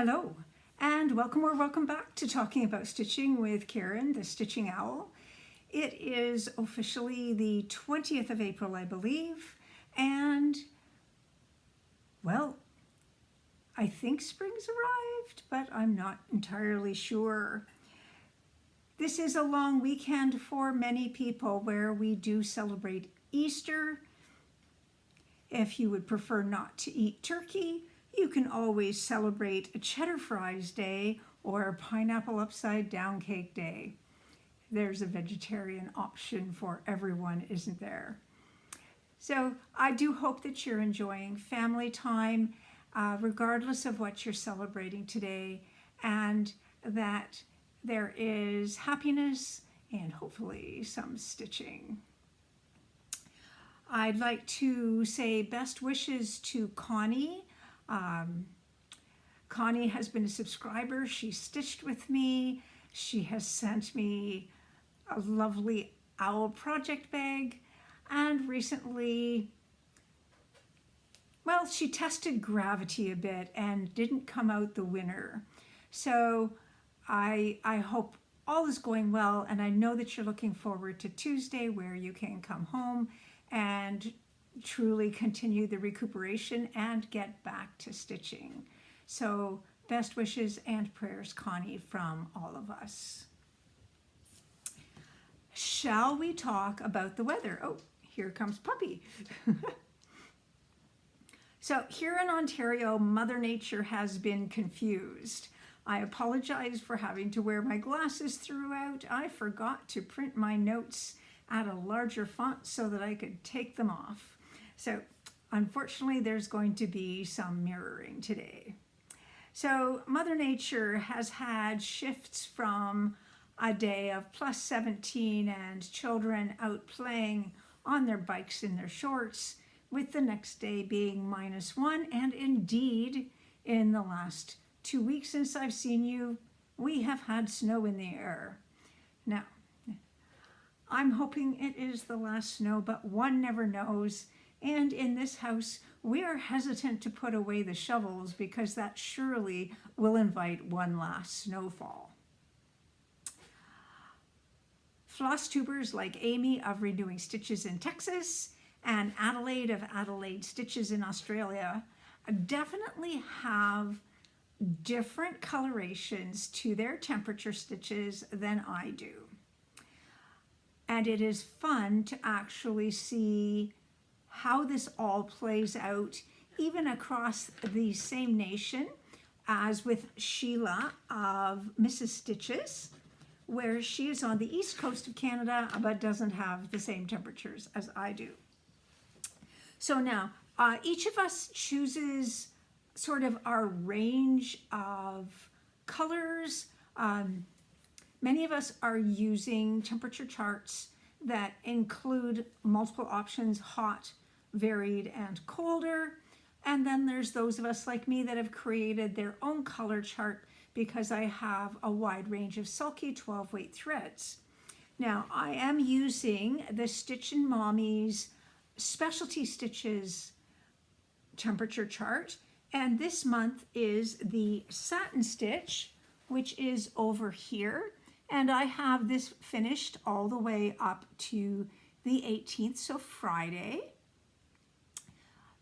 Hello, and welcome or welcome back to Talking About Stitching with Karen, the Stitching Owl. It is officially the 20th of April, I believe, and, well, I think spring's arrived, but I'm not entirely sure. This is a long weekend for many people where we do celebrate Easter. If you would prefer not to eat turkey, you can always celebrate a cheddar fries day or a pineapple upside down cake day. There's a vegetarian option for everyone, isn't there? So I do hope that you're enjoying family time, regardless of what you're celebrating today, and that there is happiness and hopefully some stitching. I'd like to say best wishes to Connie. Connie has been a subscriber. She stitched with me. She has sent me a lovely owl project bag, and recently, well, she tested gravity a bit and didn't come out the winner. So I hope all is going well, and I know that you're looking forward to Tuesday where you can come home and truly continue the recuperation and get back to stitching. So best wishes and prayers, Connie, from all of us. Shall we talk about the weather? Oh, here comes Puppy. So here in Ontario, Mother Nature has been confused. I apologize for having to wear my glasses throughout. I forgot to print my notes at a larger font so that I could take them off. So unfortunately, there's going to be some mirroring today. So Mother Nature has had shifts from a day of plus 17 and children out playing on their bikes in their shorts, with the next day being -1. And indeed, in the last 2 weeks since I've seen you, we have had snow in the air. Now, I'm hoping it is the last snow, but one never knows. And in this house, we are hesitant to put away the shovels because that surely will invite one last snowfall. Flosstubers like Amy of Renewing Stitches in Texas and Adelaide of Adelaide Stitches in Australia definitely have different colorations to their temperature stitches than I do. And it is fun to actually see how this all plays out, even across the same nation, as with Sheila of Mrs. Stitches, where she is on the east coast of Canada, but doesn't have the same temperatures as I do. So now, each of us chooses sort of our range of colors. Many of us are using temperature charts that include multiple options: hot, varied, and colder. And then there's those of us like me that have created their own color chart because I have a wide range of sulky 12-weight threads. Now, I am using the Stitchin' Mommy's Specialty Stitches temperature chart, and this month is the Satin Stitch, which is over here. And I have this finished all the way up to the 18th, so Friday.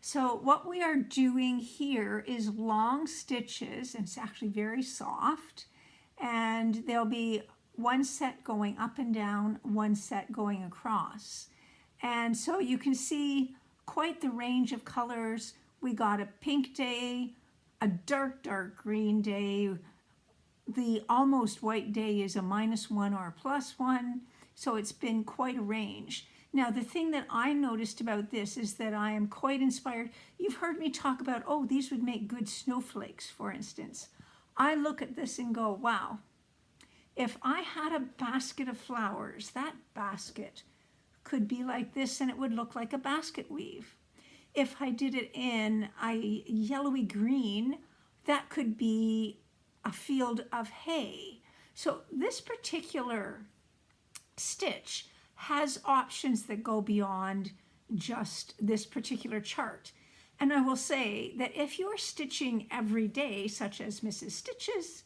So what we are doing here is long stitches, and it's actually very soft. And there'll be one set going up and down, one set going across. And so you can see quite the range of colors. We got a pink day, a dark, dark green day. The almost white day is a -1 or a +1, so it's been quite a range. Now, the thing that I noticed about this is that I am quite inspired. You've heard me talk about, oh, these would make good snowflakes, for instance. I look at this and go, wow, if I had a basket of flowers, that basket could be like this and it would look like a basket weave. If I did it in a yellowy green, that could be a field of hay. So this particular stitch has options that go beyond just this particular chart. And I will say that if you're stitching every day, such as Mrs. Stitches,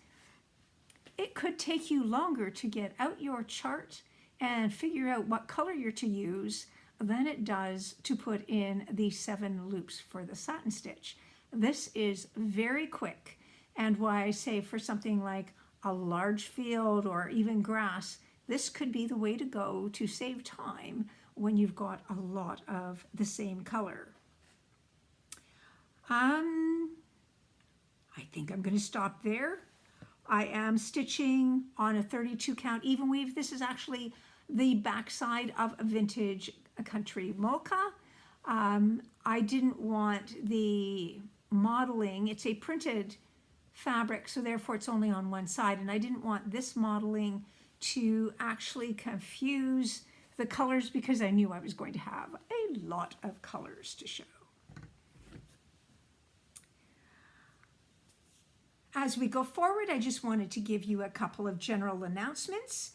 it could take you longer to get out your chart and figure out what color you're to use than it does to put in the 7 loops for the satin stitch. This is very quick, and why I say for something like a large field or even grass, this could be the way to go to save time when you've got a lot of the same color. I think I'm going to stop there. I am stitching on a 32 count even weave. This is actually the backside of a vintage country molka. I didn't want the modeling, it's a printed fabric, so therefore it's only on one side, and I didn't want this modeling to actually confuse the colors because I knew I was going to have a lot of colors to show. As we go forward, I just wanted to give you a couple of general announcements.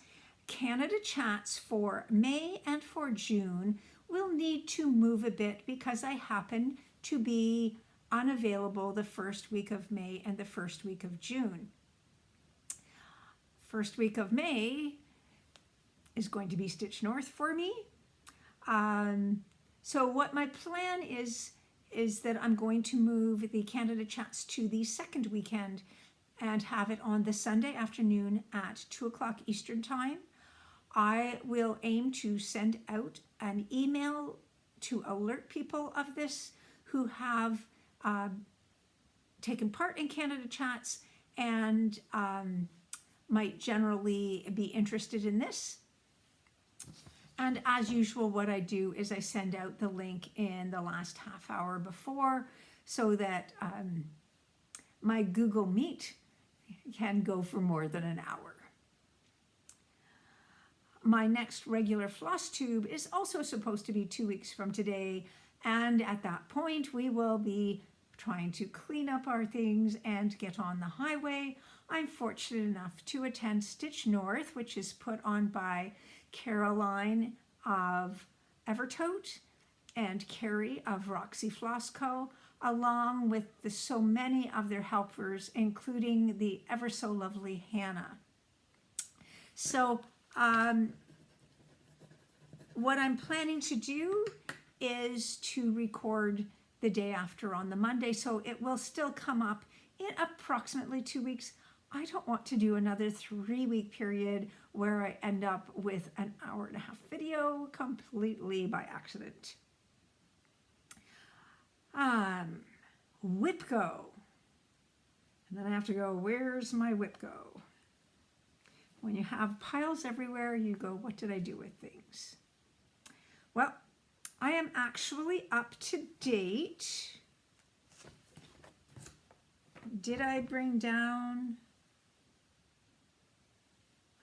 Canada Chats for May and for June will need to move a bit because I happen to be unavailable the first week of May and the first week of June. First week of May is going to be Stitch North for me. So what my plan is that I'm going to move the Canada Chats to the second weekend and have it on the Sunday afternoon at 2 o'clock Eastern Time. I will aim to send out an email to alert people of this who have taken part in Canada Chats and might generally be interested in this. And as usual, what I do is I send out the link in the last half hour before so that my Google Meet can go for more than an hour. My next regular Flosstube is also supposed to be 2 weeks from today, and at that point we will be trying to clean up our things and get on the highway. I'm fortunate enough to attend Stitch North, which is put on by Caroline of Evertote and Carrie of Roxy Floss Co., along with so many of their helpers, including the ever so lovely Hannah. So what I'm planning to do is to record the day after on the Monday, so it will still come up in approximately 2 weeks. I don't want to do another 3-week period where I end up with an hour-and-a-half video completely by accident. Whip Go. And then I have to go, where's my Whip Go? When you have piles everywhere, you go, what did I do with things? Well, I am actually up to date. Did I bring down?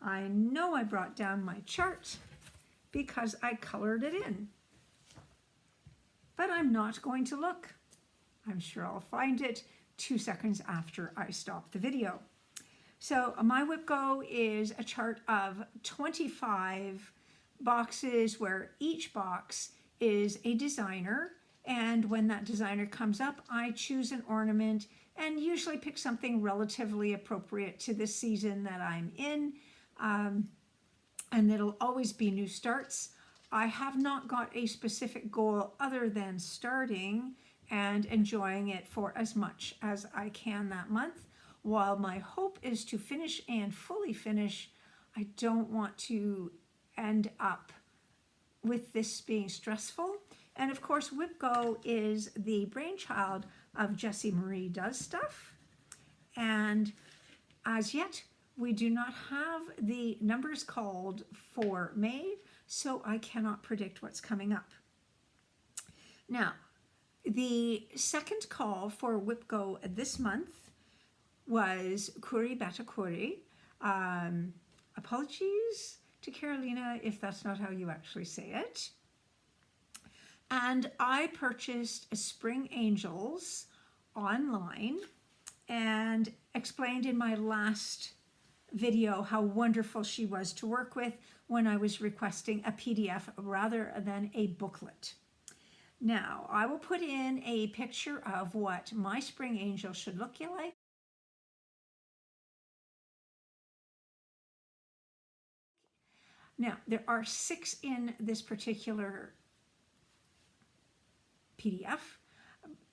I know I brought down my chart because I colored it in. But I'm not going to look. I'm sure I'll find it 2 seconds after I stop the video. So my Whip Go is a chart of 25 boxes where each box is a designer, and when that designer comes up, I choose an ornament and usually pick something relatively appropriate to the season that I'm in, and it'll always be new starts. I have not got a specific goal other than starting and enjoying it for as much as I can that month. While my hope is to finish and fully finish, I don't want to end up with this being stressful. And of course, Whip Go is the brainchild of Jessie Marie Does Stuff. And as yet, we do not have the numbers called for May, so I cannot predict what's coming up. Now, the second call for Whip Go this month was Cuor Battecoure. Apologies to Carolina if that's not how you actually say it. And I purchased a Spring Angels online and explained in my last video how wonderful she was to work with when I was requesting a PDF rather than a booklet. Now, I will put in a picture of what my spring angel should look like. Now, there are 6 in this particular PDF,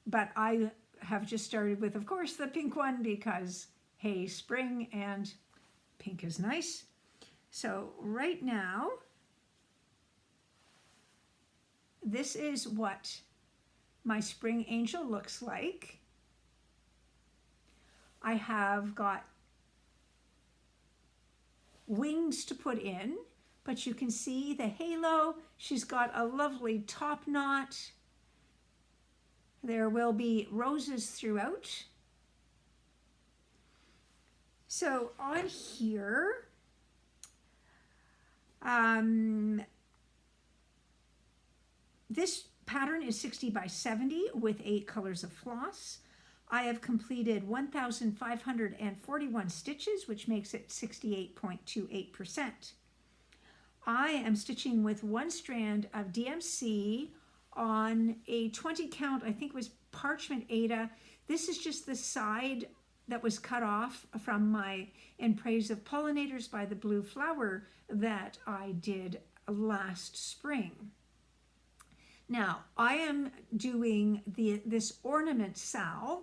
but I have just started with, of course, the pink one because, hey, spring and pink is nice. So right now, this is what my spring angel looks like. I have got wings to put in, but you can see the halo. She's got a lovely top knot. There will be roses throughout. So on here, this pattern is 60 by 70 with 8 colors of floss. I have completed 1,541 stitches, which makes it 68.28%. I am stitching with 1 strand of DMC on a 20 count, I think it was parchment Aida. This is just the side that was cut off from my In Praise of Pollinators by the Blue Flower that I did last spring. Now, I am doing this ornament sal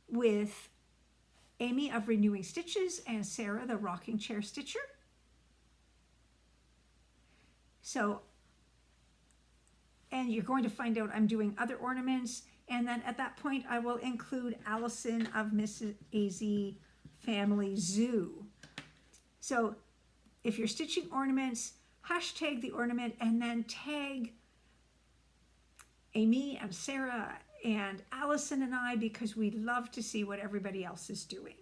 with Amy of Renewing Stitches and Sarah, the Rocking Chair Stitcher. So, and you're going to find out I'm doing other ornaments, and then at that point I will include Allison of Mrs. AZ Family Zoo. So if you're stitching ornaments, hashtag the ornament and then tag Amy and Sarah and Allison and I, because we love to see what everybody else is doing.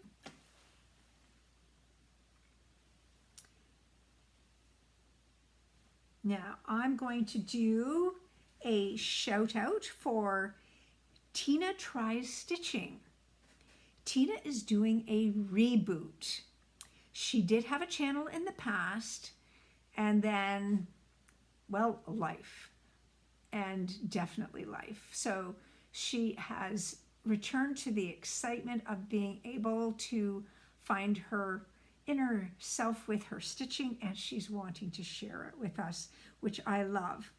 Now I'm going to do a shout out for Tina Tries Stitching. Tina is doing a reboot. She did have a channel in the past, and then, well, life, and definitely life. So she has returned to the excitement of being able to find her inner self with her stitching, and she's wanting to share it with us, which I love.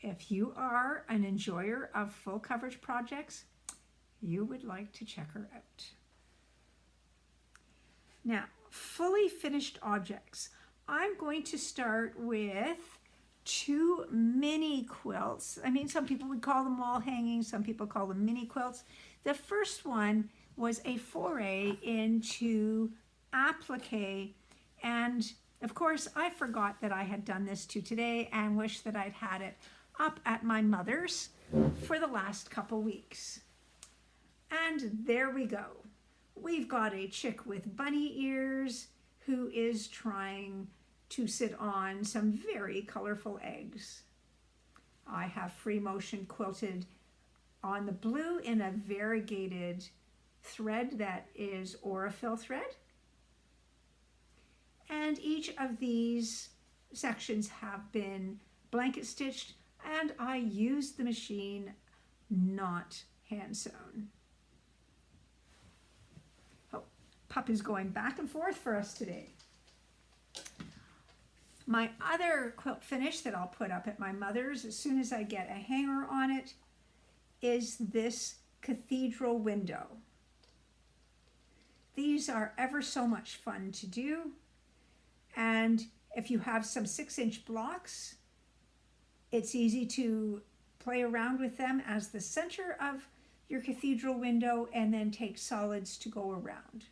If you are an enjoyer of full coverage projects, you would like to check her out. Now, fully finished objects. I'm going to start with 2 mini quilts. I mean, some people would call them wall hangings, some people call them mini quilts. The first one was a foray into applique, and of course I forgot that I had done this too today and wish that I'd had it up at my mother's for the last couple weeks. And there we go. We've got a chick with bunny ears who is trying to sit on some very colorful eggs. I have free motion quilted on the blue in a variegated thread that is Aurora thread. And each of these sections have been blanket stitched, and I used the machine, not hand sewn. Oh, Pup is going back and forth for us today. My other quilt finish that I'll put up at my mother's as soon as I get a hanger on it is this cathedral window. These are ever so much fun to do, and if you have some 6-inch blocks, it's easy to play around with them as the center of your cathedral window and then take solids to go around.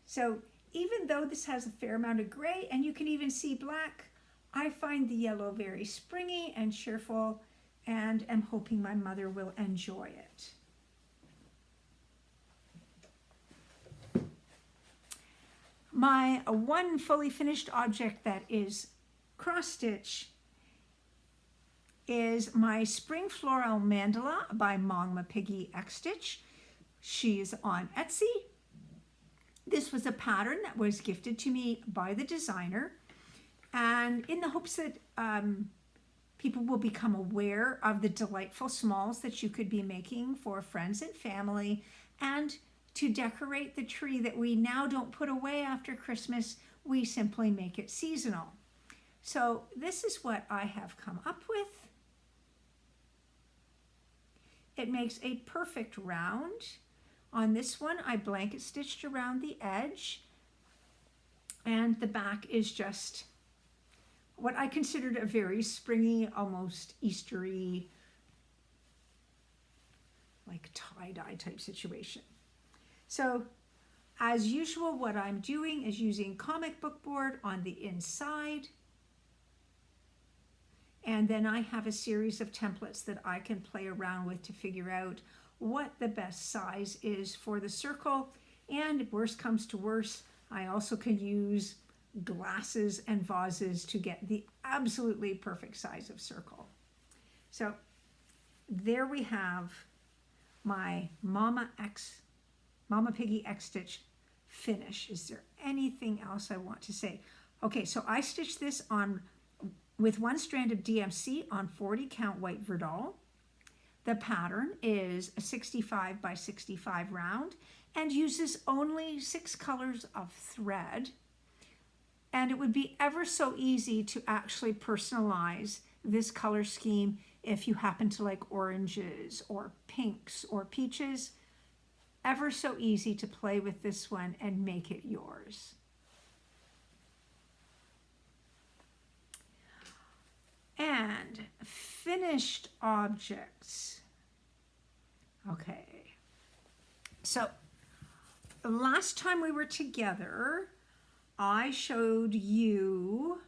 So even though this has a fair amount of gray and you can even see black, I find the yellow very springy and cheerful, and am hoping my mother will enjoy it. My one fully finished object that is cross stitch is my Spring Floral Mandala by Mongma Piggy X Stitch. She's on Etsy. This was a pattern that was gifted to me by the designer, and in the hopes that people will become aware of the delightful smalls that you could be making for friends and family, and to decorate the tree that we now don't put away after Christmas, we simply make it seasonal. So this is what I have come up with. It makes a perfect round. On this one, I blanket stitched around the edge, and the back is just what I considered a very springy, almost Eastery, like tie-dye type situation. So as usual, what I'm doing is using comic book board on the inside. And then I have a series of templates that I can play around with to figure out what the best size is for the circle. And worst comes to worst, I also can use glasses and vases to get the absolutely perfect size of circle. So there we have my Mama Piggy X Stitch finish. Is there anything else I want to say? Okay, so I stitched this on with one strand of DMC on 40 count white Verdal. The pattern is a 65 by 65 round and uses only 6 colors of thread. And it would be ever so easy to actually personalize this color scheme if you happen to like oranges or pinks or peaches. Ever so easy to play with this one and make it yours. And finished objects. Okay. So the last time we were together, I showed you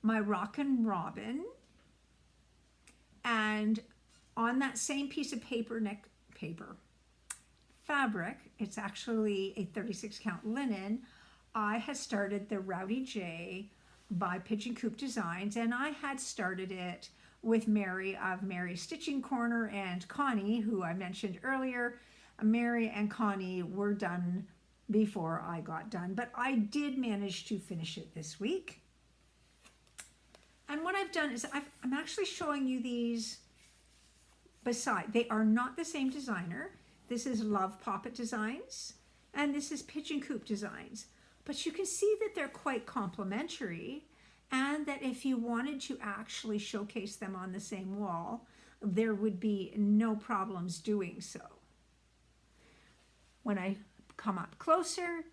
my Rockin' Robin, and on that same piece of fabric, it's actually a 36 count linen, I had started the Rowdy J by Pigeon Coop Designs, and I had started it with Mary of Mary's Stitching Corner and Connie, who I mentioned earlier. Mary and Connie were done before I got done, but I did manage to finish it this week. And what I've done is I'm actually showing you these beside. They are not the same designer. This is Love Poppet Designs, and this is Pigeon Coop Designs. But you can see that they're quite complementary, and that if you wanted to actually showcase them on the same wall, there would be no problems doing so. When I come up closer,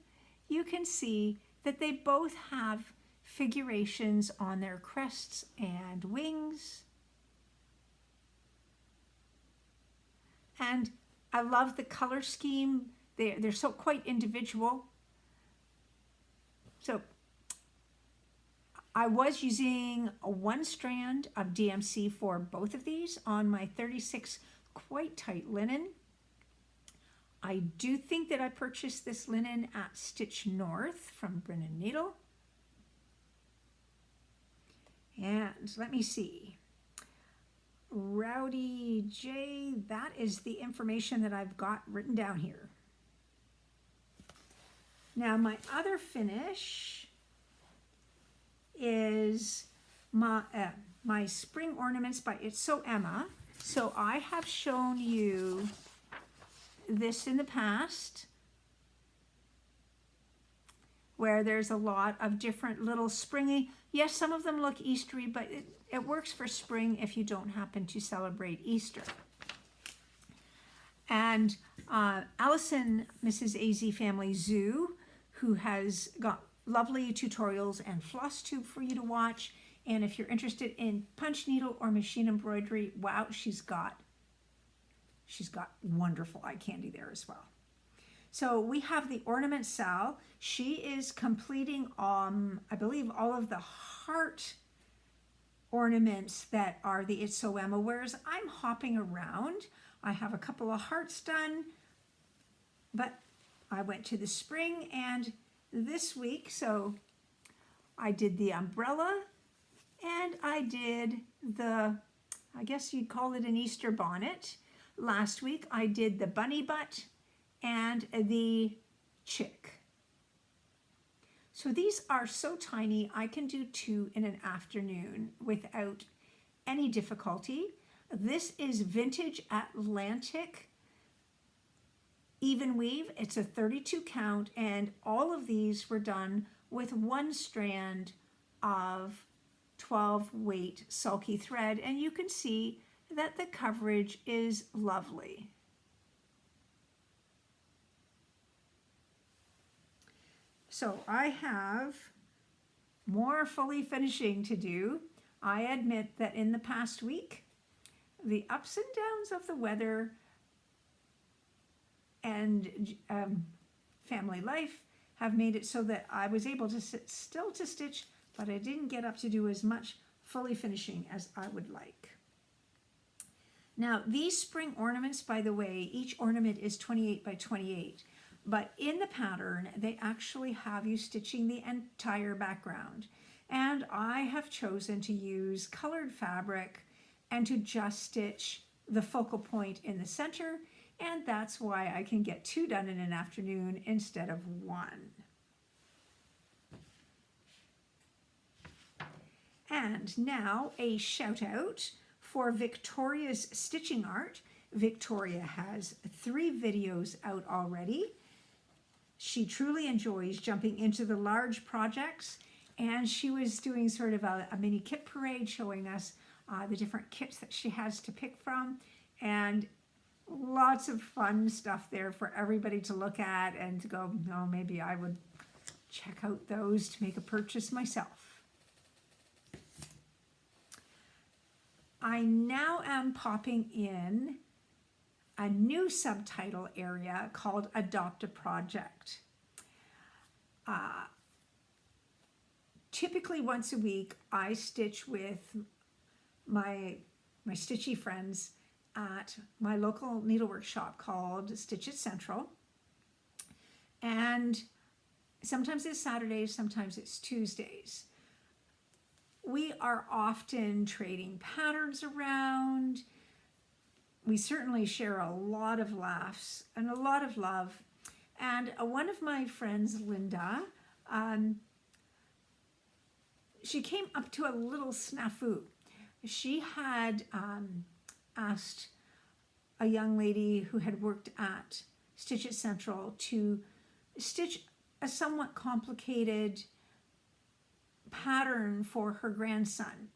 you can see that they both have figurations on their crests and wings. And I love the color scheme. They're so quite individual. So I was using one strand of DMC for both of these on my 36 quite tight linen. I do think that I purchased this linen at Stitch North from Brennan Needle. And let me see. Rowdy J, that is the information that I've got written down here. Now my other finish is my Spring Ornaments by It's So Emma. So I have shown you this in the past, where there's a lot of different little springy, yes, some of them look Eastery, but it works for spring if you don't happen to celebrate Easter. And Allison, Mrs. AZ Family Zoo, who has got lovely tutorials and Flosstube for you to watch. And if you're interested in punch needle or machine embroidery, wow, she's got wonderful eye candy there as well. So we have the Ornament Sal. She is completing, I believe, all of the heart ornaments that are the It's So Emma, whereas I'm hopping around. I have a couple of hearts done, but I went to the spring and this week, so I did the umbrella and I did the, I guess you'd call it an Easter bonnet. Last week I did the bunny butt and the chick. So these are so tiny, I can do 2 in an afternoon without any difficulty. This is Vintage Atlantic even weave. It's a 32 count, and all of these were done with 1 strand of 12 weight sulky thread, and you can see that the coverage is lovely. So I have more fully finishing to do. I admit that in the past week, the ups and downs of the weather and family life have made it so that I was able to sit still to stitch, but I didn't get up to do as much fully finishing as I would like. Now, these spring ornaments, by the way, each ornament is 28 by 28. But in the pattern, they actually have you stitching the entire background. And I have chosen to use colored fabric and to just stitch the focal point in the center. And that's why I can get 2 done in an afternoon instead of 1. And now a shout out for Victoria's stitching art. Victoria has 3 videos out already. She truly enjoys jumping into the large projects, and she was doing sort of a mini kit parade showing us the different kits that she has to pick from, and lots of fun stuff there for everybody to look at and to go, oh, maybe I would check out those to make a purchase myself. I now am popping in a new subtitle area called Adopt a Project. Typically once a week, I stitch with my stitchy friends at my local needlework shop called Stitch It Central. And sometimes it's Saturdays, sometimes it's Tuesdays. We are often trading patterns around. We certainly share a lot of laughs and a lot of love. And one of my friends, Linda, she came up to a little snafu. She had asked a young lady who had worked at Stitch It Central to stitch a somewhat complicated pattern for her grandson.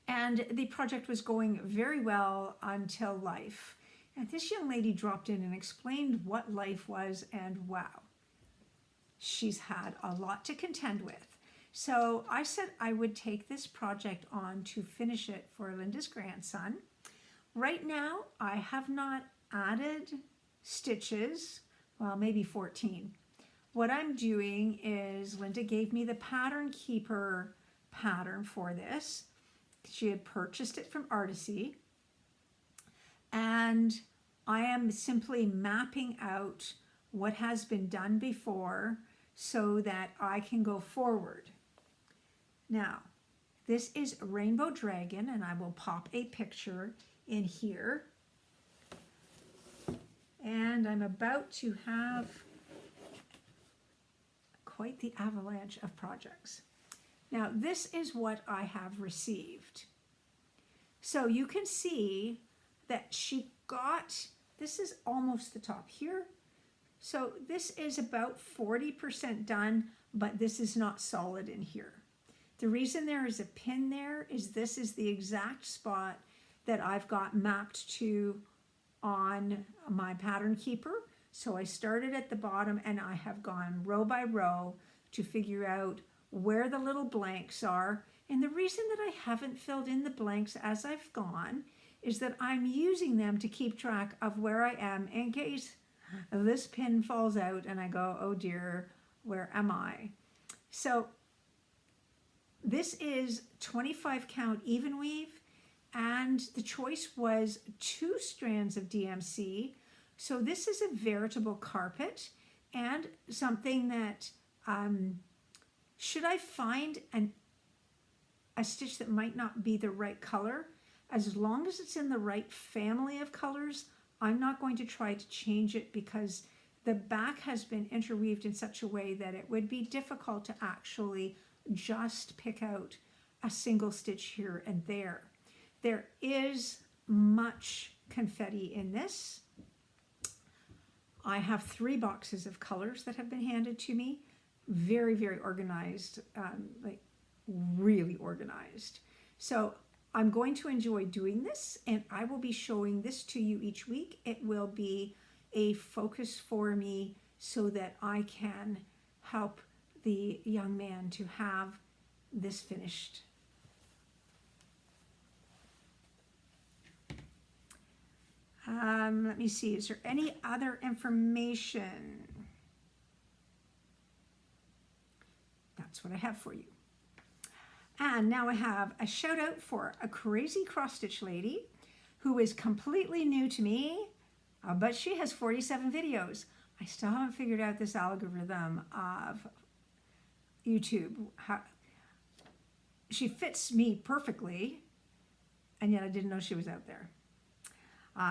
And the project was going very well until life. And this young lady dropped in and explained what life was, and wow, she's had a lot to contend with. So I said I would take this project on to finish it for Linda's grandson. Right now, I have not added stitches, well, maybe 14. What I'm doing is Linda gave me the Pattern Keeper pattern for this. She had purchased it from Artecy, and I am simply mapping out what has been done before so that I can go forward. Now, this is Rainbow Dragon, and I will pop a picture in here. And I'm about to have quite the avalanche of projects. Now, this is what I have received. So you can see that she got, this is almost the top here. So this is about 40% done, but this is not solid in here. The reason there is a pin there is this is the exact spot that I've got mapped to on my Pattern Keeper. So I started at the bottom and I have gone row by row to figure out where the little blanks are. And the reason that I haven't filled in the blanks as I've gone is that I'm using them to keep track of where I am in case this pin falls out and I go, oh dear, where am I? So this is 25 count even weave, and the choice was 2 strands of DMC. So this is a veritable carpet and something that should I find a stitch that might not be the right color, as long as it's in the right family of colors, I'm not going to try to change it because the back has been interweaved in such a way that it would be difficult to actually just pick out a single stitch here and there. There is much confetti in this. I have 3 boxes of colors that have been handed to me. Very, very organized, like really organized. So I'm going to enjoy doing this, and I will be showing this to you each week. It will be a focus for me so that I can help the young man to have this finished. Let me see, is there any other information? That's what I have for you. And now I have a shout out for a crazy cross stitch lady who is completely new to me, but she has 47 videos. I still haven't figured out this algorithm of YouTube. She fits me perfectly, and yet I didn't know she was out there.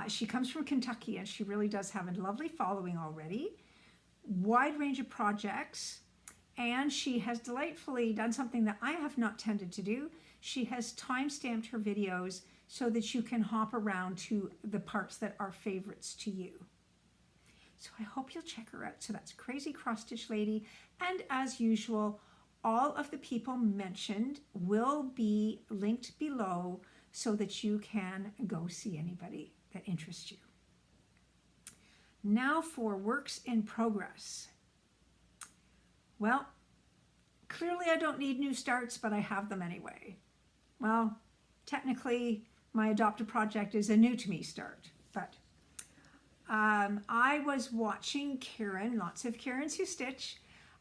She comes from Kentucky, and she really does have a lovely following already. Wide range of projects, and she has delightfully done something that I have not tended to do. She has time-stamped her videos so that you can hop around to the parts that are favorites to you. So I hope you'll check her out. So that's Crazy Cross Stitch Lady. And as usual, all of the people mentioned will be linked below so that you can go see anybody that interests you. Now for works in progress. Well, clearly I don't need new starts, but I have them anyway. Well, technically my adopted project is a new to me start, but I was watching Karen, lots of Karens Who Stitch,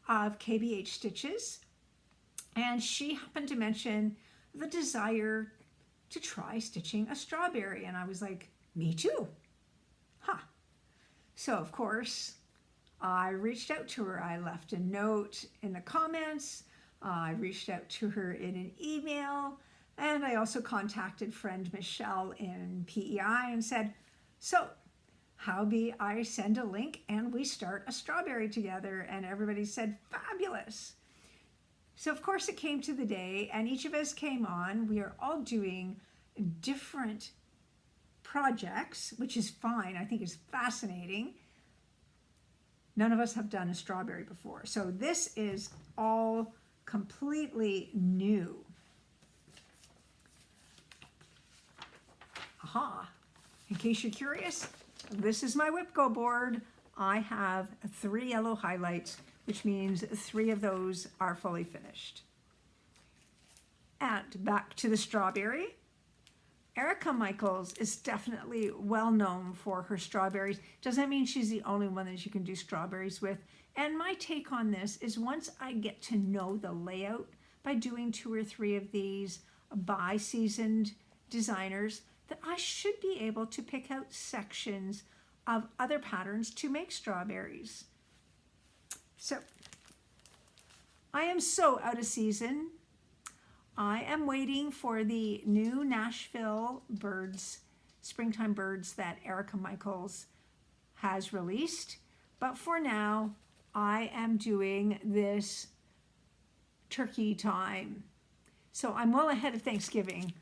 of KBH Stitches, and she happened to mention the desire to try stitching a strawberry, and I was like, me too. Huh. So of course, I reached out to her. I left a note in the comments. I reached out to her in an email, and I also contacted friend Michelle in PEI and said, so how be I send a link and we start a strawberry together? And everybody said, fabulous. So of course it came to the day, and each of us came on. We are all doing different projects, which is fine. I think it's fascinating. None of us have done a strawberry before. So this is all completely new. Aha. In case you're curious, this is my whip go board. I have 3 yellow highlights, which means 3 of those are fully finished. And back to the strawberry. Erica Michaels is definitely well known for her strawberries. Doesn't mean she's the only one that you can do strawberries with. And my take on this is once I get to know the layout by doing 2 or 3 of these by seasoned designers, that I should be able to pick out sections of other patterns to make strawberries. So I am so out of season. I am waiting for the new Nashville birds, springtime birds that Erica Michaels has released. But for now, I am doing this turkey time. So I'm well ahead of Thanksgiving.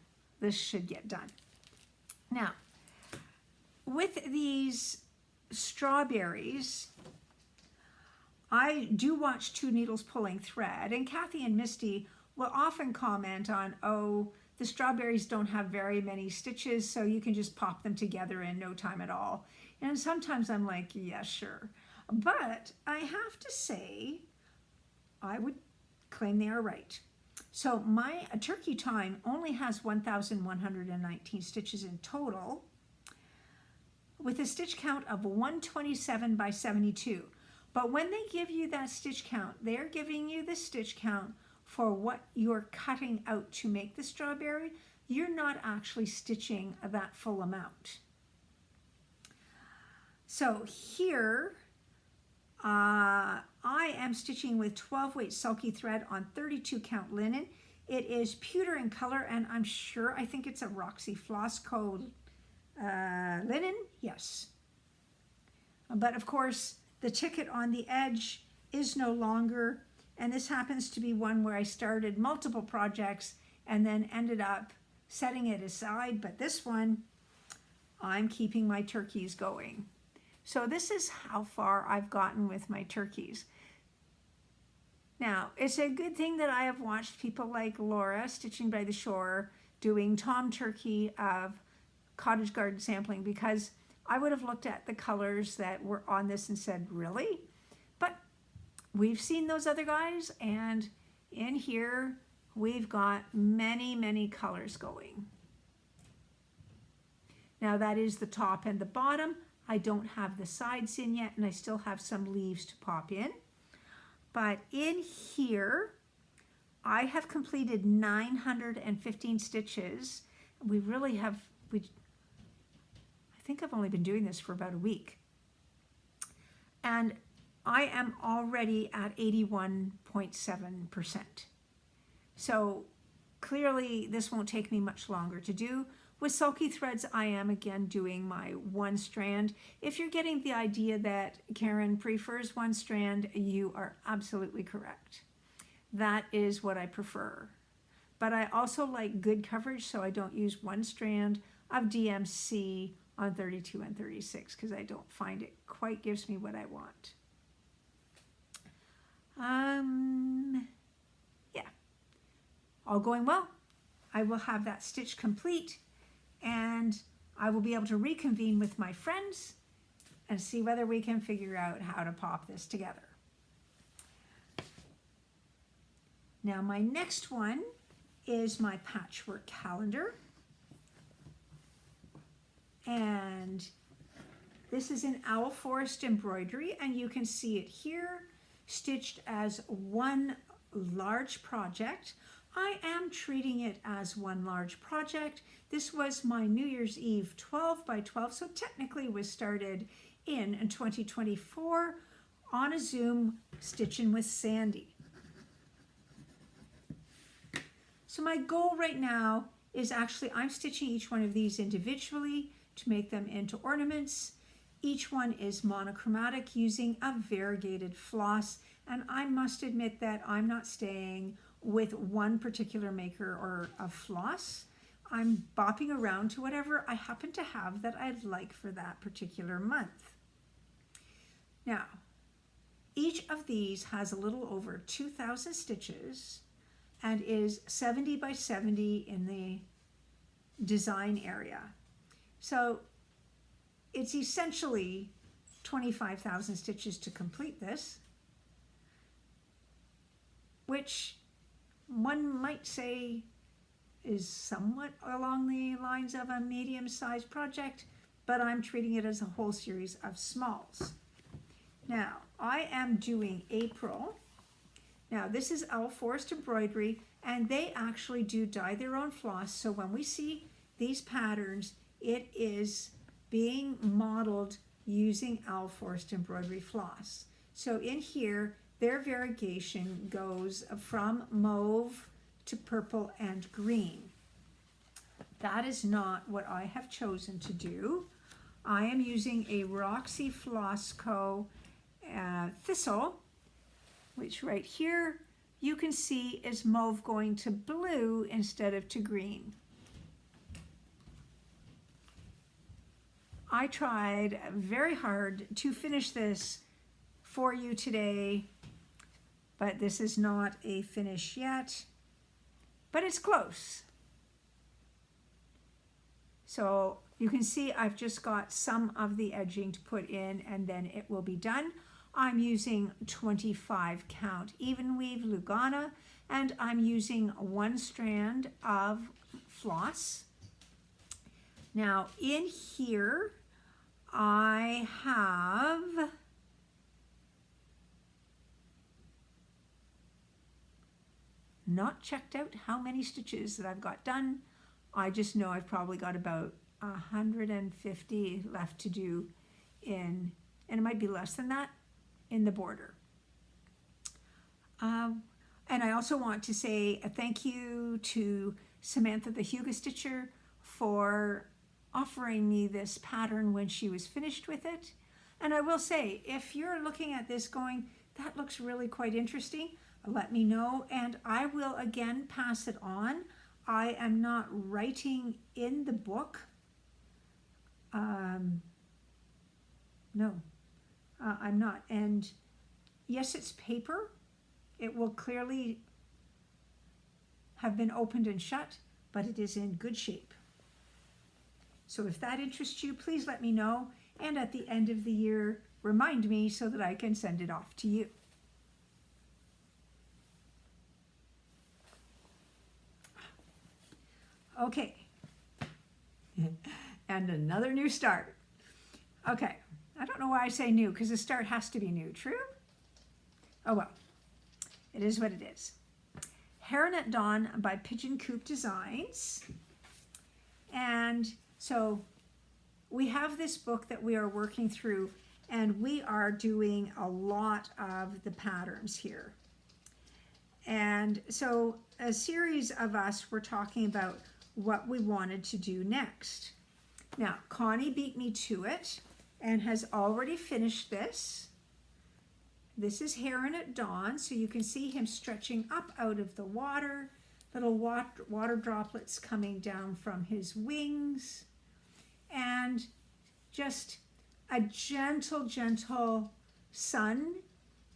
This should get done. Now, with these strawberries, I do watch 2 needles pulling thread, and Kathy and Misty will often comment on, oh, the strawberries don't have very many stitches, so you can just pop them together in no time at all. And sometimes I'm like, yeah, sure. But I have to say, I would claim they are right. So my turkey time only has 1,119 stitches in total, with a stitch count of 127 by 72. But when they give you that stitch count, they're giving you the stitch count for what you're cutting out to make the strawberry. You're not actually stitching that full amount. So here, I am stitching with 12 weight sulky thread on 32 count linen. It is pewter in color, and I think it's a Roxy Floss Co. Linen, yes. But of course, The ticket on the edge is no longer, and this happens to be one where I started multiple projects and then ended up setting it aside, but this one, I'm keeping my turkeys going. So this is how far I've gotten with my turkeys. Now, it's a good thing that I have watched people like Laura, Stitching by the Shore, doing Tom Turkey of Cottage Garden Sampling, because I would have looked at the colors that were on this and said, really? But we've seen those other guys, and in here, we've got many, many colors going. Now that is the top and the bottom. I don't have the sides in yet, and I still have some leaves to pop in. But in here, I have completed 915 stitches. We really have, I think I've only been doing this for about a week. And I am already at 81.7%. So clearly this won't take me much longer to do. With Sulky Threads, I am again doing my one strand. If you're getting the idea that Karen prefers one strand, you are absolutely correct. That is what I prefer. But I also like good coverage, so I don't use one strand of DMC on 32 and 36 because I don't find it quite gives me what I want. Yeah, all going well. I will have that stitch complete, and I will be able to reconvene with my friends and see whether we can figure out how to pop this together. Now my next one is my patchwork calendar. And this is in Owl Forest embroidery, and you can see it here stitched as one large project. I am treating it as one large project. This was my New Year's Eve 12 by 12, so technically was started in 2024 on a Zoom Stitchin' with Sandy. So my goal right now is actually I'm stitching each one of these individually to make them into ornaments. Each one is monochromatic using a variegated floss, and I must admit that I'm not staying with one particular maker or a floss. I'm bopping around to whatever I happen to have that I'd like for that particular month. Now, each of these has a little over 2,000 stitches and is 70 by 70 in the design area. So it's essentially 25,000 stitches to complete this, which one might say is somewhat along the lines of a medium-sized project, but I'm treating it as a whole series of smalls. Now, I am doing April. Now, this is Owl Forest embroidery, and they actually do dye their own floss, so when we see these patterns, it is being modeled using Owl Forest embroidery floss. So in here, their variegation goes from mauve to purple and green. That is not what I have chosen to do. I am using a Roxy Floss Co. Thistle, which right here you can see is mauve going to blue instead of to green. I tried very hard to finish this for you today, but this is not a finish yet, but it's close. So you can see I've just got some of the edging to put in, and then it will be done. I'm using 25 count even weave Lugana, and I'm using one strand of floss. Now in here I have not checked out how many stitches that I've got done. I just know I've probably got about 150 left to do in, and it might be less than that, in the border. And I also want to say a thank you to Samantha the Huga Stitcher for offering me this pattern when she was finished with it. And I will say, if you're looking at this going, that looks really quite interesting, let me know, and I will again pass it on. I am not writing in the book. No, I'm not. And yes, it's paper. It will clearly have been opened and shut, but it is in good shape. So if that interests you, please let me know. And at the end of the year, remind me so that I can send it off to you. Okay. And another new start. Okay. I don't know why I say new, because the start has to be new. True? Oh well. It is what it is. Heronet Dawn by Pigeon Coop Designs. And so we have this book that we are working through, and we are doing a lot of the patterns here. And so a series of us were talking about what we wanted to do next. Now, Connie beat me to it and has already finished this. This is Heronet Dawn, so you can see him stretching up out of the water, little water droplets coming down from his wings, and just a gentle, gentle sun.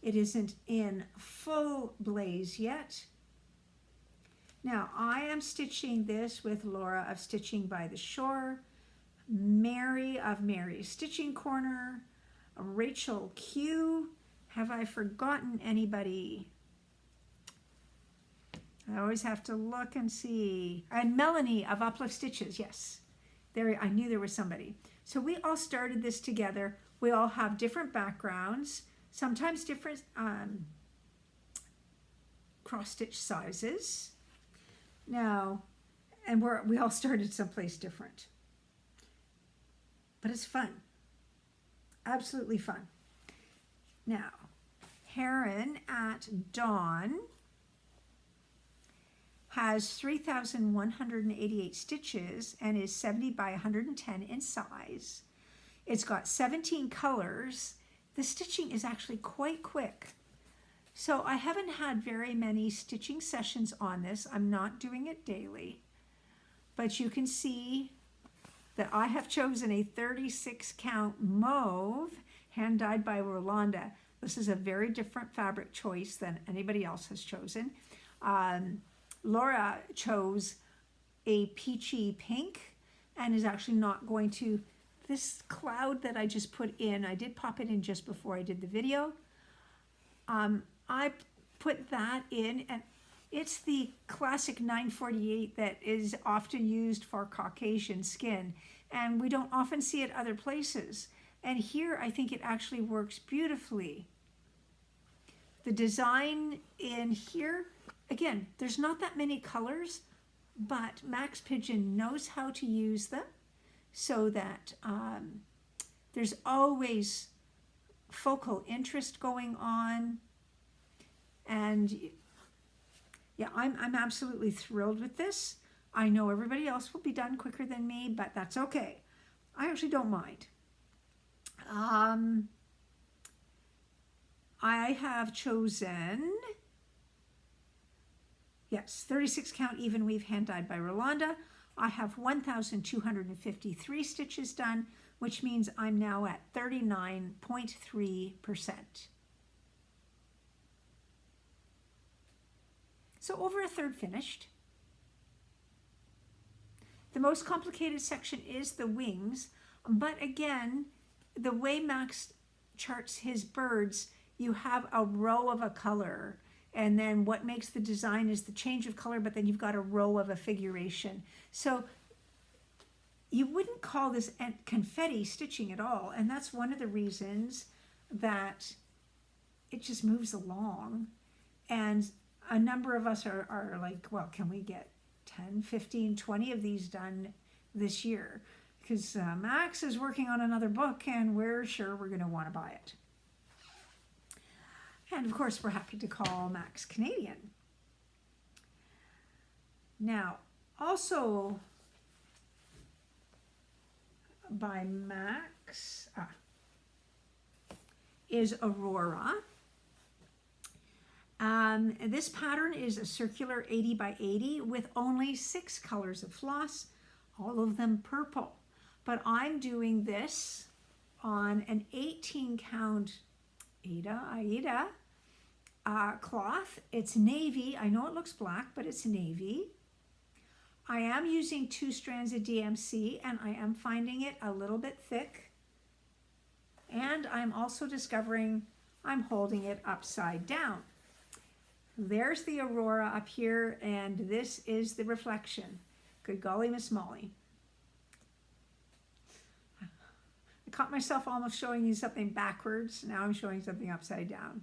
It isn't in full blaze yet. Now, I am stitching this with Laura of Stitching by the Shore, Mary of Mary's Stitching Corner, Rachel Q. Have I forgotten anybody? I always have to look and see. And Melanie of Uplift Stitches, yes. There, I knew there was somebody. So we all started this together. We all have different backgrounds, sometimes different cross-stitch sizes. Now, and we all started someplace different. But it's fun. Absolutely fun. Now, Heron at Dawn has 3,188 stitches and is 70 by 110 in size. It's got 17 colors. The stitching is actually quite quick. So I haven't had very many stitching sessions on this. I'm not doing it daily. But you can see that I have chosen a 36 count mauve, hand dyed by Rolanda. This is a very different fabric choice than anybody else has chosen. Laura chose a peachy pink and is actually not going to, this cloud that I just put in, I did pop it in just before I did the video. I put that in, and it's the classic 948 that is often used for Caucasian skin, and we don't often see it other places. And here I think it actually works beautifully. The design in here, again, there's not that many colors, but Max Pigeon knows how to use them so that there's always focal interest going on. And yeah, I'm absolutely thrilled with this. I know everybody else will be done quicker than me, but that's okay. I actually don't mind. I have chosen, yes, 36 count even weave hand dyed by Rolanda. I have 1,253 stitches done, which means I'm now at 39.3%. So over a third finished. The most complicated section is the wings, but again, the way Max charts his birds, you have a row of a color, and then what makes the design is the change of color, but then you've got a row of a figuration. So you wouldn't call this confetti stitching at all, and that's one of the reasons that it just moves along. And a number of us are like, well, can we get 10, 15, 20 of these done this year? Because Max is working on another book, and we're sure we're going to want to buy it. And of course, we're happy to call Max Canadian. Now, also by Max, is Aurora. This pattern is a circular 80 by 80 with only 6 colors of floss, all of them purple. But I'm doing this on an 18 count Aida cloth. It's navy. I know it looks black, but it's navy. I am using 2 strands of DMC, and I am finding it a little bit thick. And I'm also discovering I'm holding it upside down. There's the Aurora up here, and this is the reflection. Good golly, Miss Molly. I caught myself almost showing you something backwards. Now I'm showing something upside down.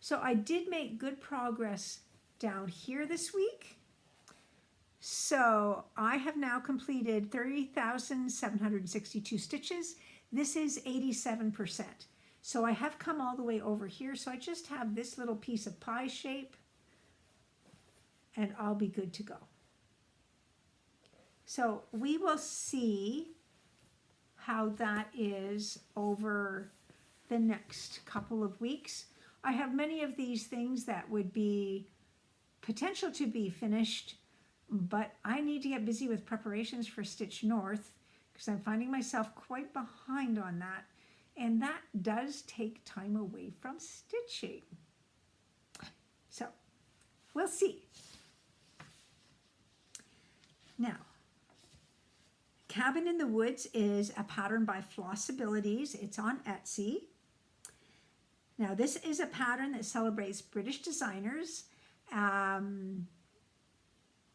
So I did make good progress down here this week. So I have now completed 30,762 stitches. This is 87%. So I have come all the way over here. So I just have this little piece of pie shape and I'll be good to go. So we will see how that is over the next couple of weeks. I have many of these things that would be potential to be finished, but I need to get busy with preparations for Stitch North because I'm finding myself quite behind on that, and that does take time away from stitching. So we'll see. Now, Cabin in the Woods is a pattern by Flossabilities. It's on Etsy. Now, this is a pattern that celebrates British designers, and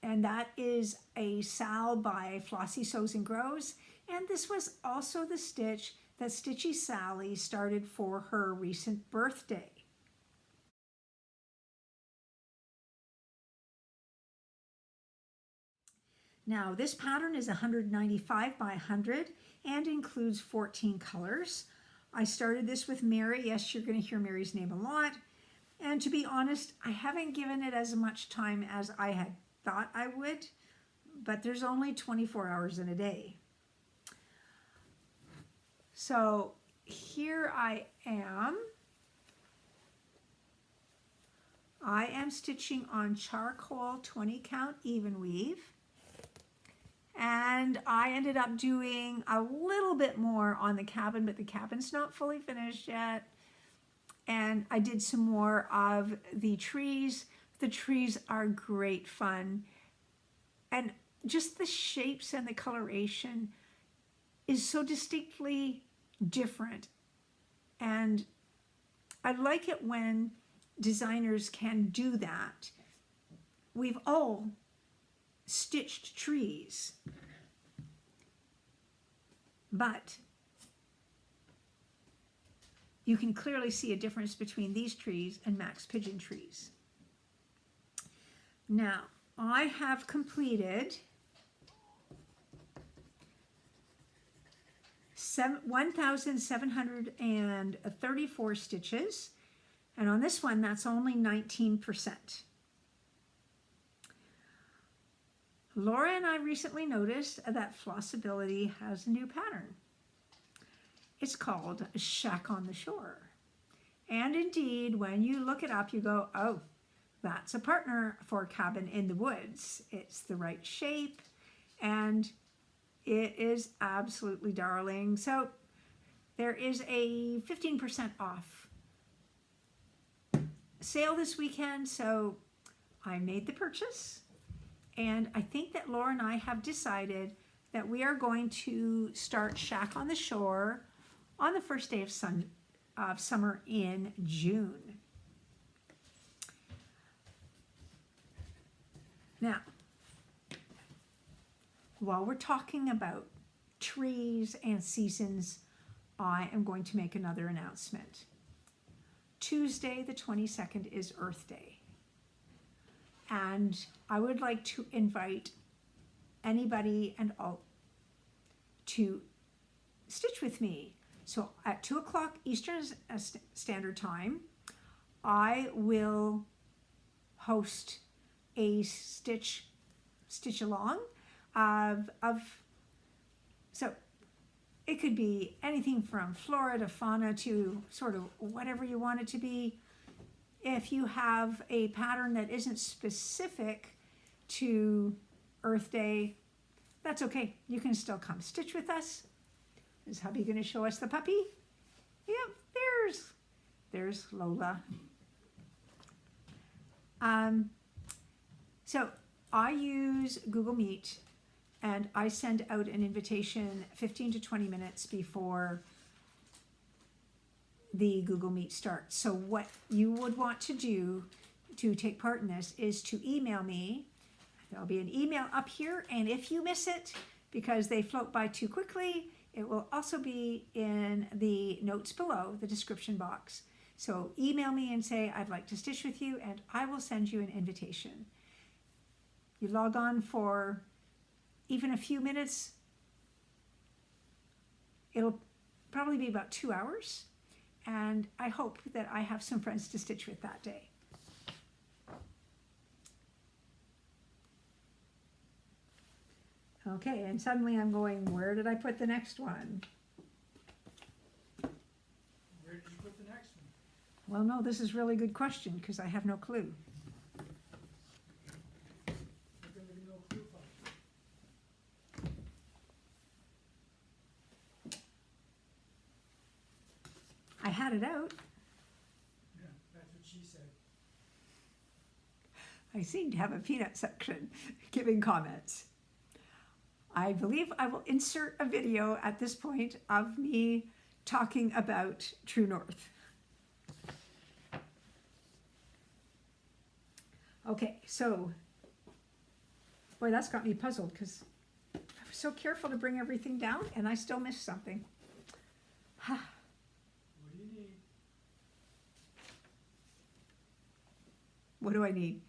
that is a Sal by Flossie Sews and Grows. And this was also the stitch that Stitchy Sally started for her recent birthday. Now, this pattern is 195 by 100 and includes 14 colors. I started this with Mary. Yes, you're going to hear Mary's name a lot. And to be honest, I haven't given it as much time as I had thought I would, but there's only 24 hours in a day. So here I am. I am stitching on charcoal 20 count even weave. And I ended up doing a little bit more on the cabin, but the cabin's not fully finished yet. And I did some more of the trees. The trees are great fun. And just the shapes and the coloration is so distinctly different. And I like it when designers can do that. We've all stitched trees, but you can clearly see a difference between these trees and Max Pigeon trees. Now, I have completed 1,734 stitches, and on this one, that's only 19%. Laura and I recently noticed that Flossability has a new pattern. It's called Shack on the Shore. And indeed, when you look it up, you go, oh, that's a partner for Cabin in the Woods. It's the right shape, and it is absolutely darling. So there is a 15% off sale this weekend, so I made the purchase. And I think that Laura and I have decided that we are going to start Shack on the Shore on the first day of summer in June. Now, while we're talking about trees and seasons, I am going to make another announcement. Tuesday, the 22nd, is Earth Day. And I would like to invite anybody and all to stitch with me. So at 2 o'clock Eastern Standard Time, I will host a stitch along so It could be anything from flora to fauna to sort of whatever you want it to be. If you have a pattern that isn't specific to Earth Day, that's okay. You can still come stitch with us. Is hubby going to show us the puppy? Yep, there's Lola. So I use Google Meet, and I send out an invitation 15 to 20 minutes before the Google Meet starts. So what you would want to do to take part in this is to email me. There'll be an email up here, and if you miss it because they float by too quickly, it will also be in the notes below, the description box. So email me and say, I'd like to stitch with you, and I will send you an invitation. You log on for even a few minutes. It'll probably be about 2 hours, and I hope that I have some friends to stitch with that day. Okay, and suddenly I'm going, where did I put the next one? Where did you put the next one? Well, no, this is a really good question because I have no clue. There's going to be no clue fight. I had it out. Yeah, that's what she said. I seem to have a peanut section giving comments. I believe I will insert a video at this point of me talking about True North. Okay, so, boy, that's got me puzzled because I was so careful to bring everything down and I still missed something. What do you need? What do I need?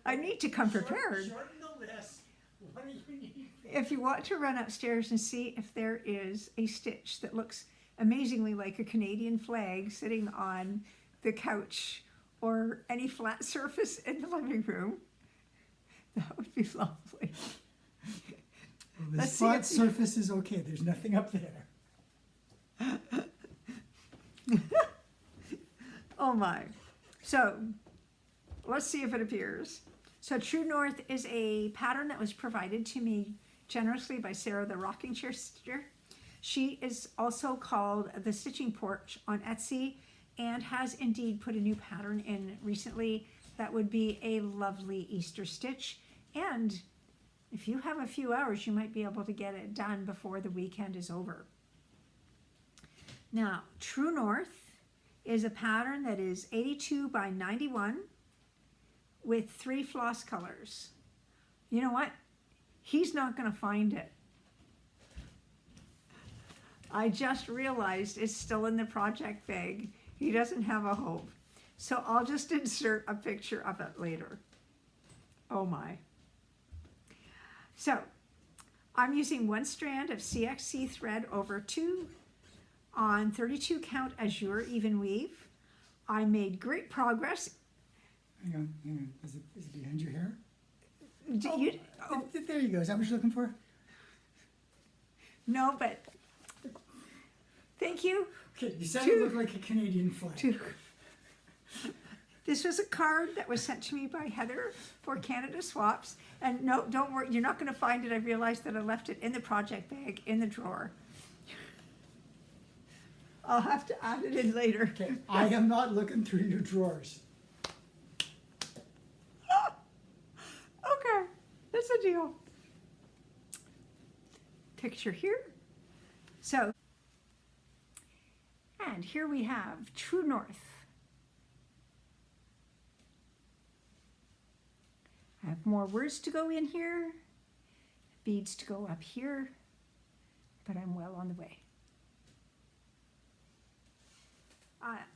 I need to come prepared. Shorten the list. What do you need? If you want to run upstairs and see if there is a stitch that looks amazingly like a Canadian flag sitting on the couch or any flat surface in the living room, that would be lovely. Well, the Let's see spot if- surface is okay. There's nothing up there. Oh my. So let's see if it appears. So True North is a pattern that was provided to me generously by Sarah, the rocking chair stitcher. She is also called the Stitching Porch on Etsy and has indeed put a new pattern in recently that would be a lovely Easter stitch. And if you have a few hours, you might be able to get it done before the weekend is over. Now, True North is a pattern that is 82 by 91 with 3 floss colors. You know what? He's not going to find it. I just realized it's still in the project bag. He doesn't have a hope. So I'll just insert a picture of it later. Oh my. So I'm using 1 strand of CXC thread over 2 on 32 count Azure even weave. I made great progress. Hang on. Is it behind your hair? Oh, There you go. Is that what you're looking for? no, but thank you. Okay, you said it looked like a Canadian flag. This was a card that was sent to me by Heather for Canada Swaps. And no, don't worry, you're not going to find it. I realized that I left it in the project bag in the drawer. I'll have to add it in later. Okay, I am not looking through your drawers. Okay, that's a deal. Picture here. So, and here we have True North. I have more words to go in here, beads to go up here, but I'm well on the way.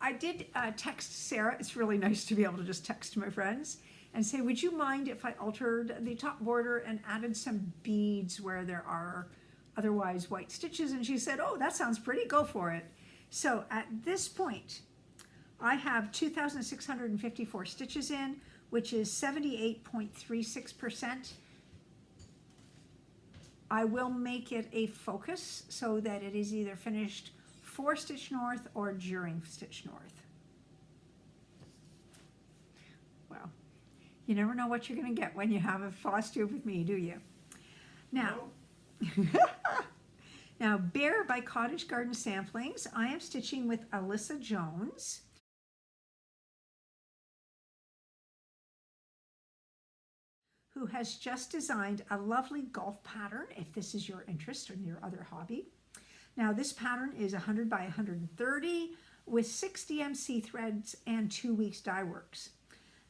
I did text Sarah. It's really nice to be able to just text my friends and say, would you mind if I altered the top border and added some beads where there are otherwise white stitches? And she said, oh, that sounds pretty, go for it. So at this point, I have 2,654 stitches in, which is 78.36%. I will make it a focus so that it is either finished for Stitch North or during Stitch North. Well, you never know what you're going to get when you have a Flosstube with me, do you? Now, now Bear by Cottage Garden Samplings. I am stitching with Alyssa Jones. Who has just designed a lovely golf pattern, if this is your interest or your other hobby. Now this pattern is 100 by 130 with 6 DMC threads and 2 weeks dye works.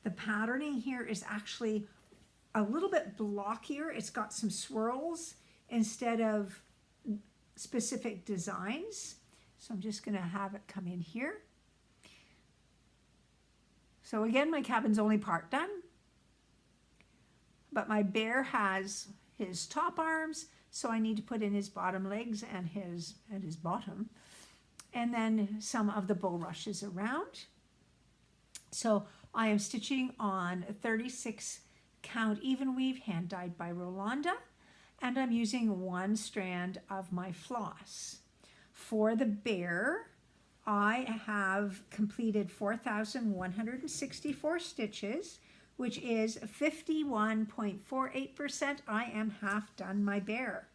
The patterning here is actually a little bit blockier. It's got some swirls instead of specific designs. So I'm just gonna have it come in here. So again, my cabin's only part done. But my bear has his top arms, so I need to put in his bottom legs and his bottom, and then some of the bulrushes around. So I am stitching on 36 count even weave hand dyed by Rolanda, and I'm using 1 strand of my floss. For the bear, I have completed 4,164 stitches, which is 51.48%. I am half done my bear.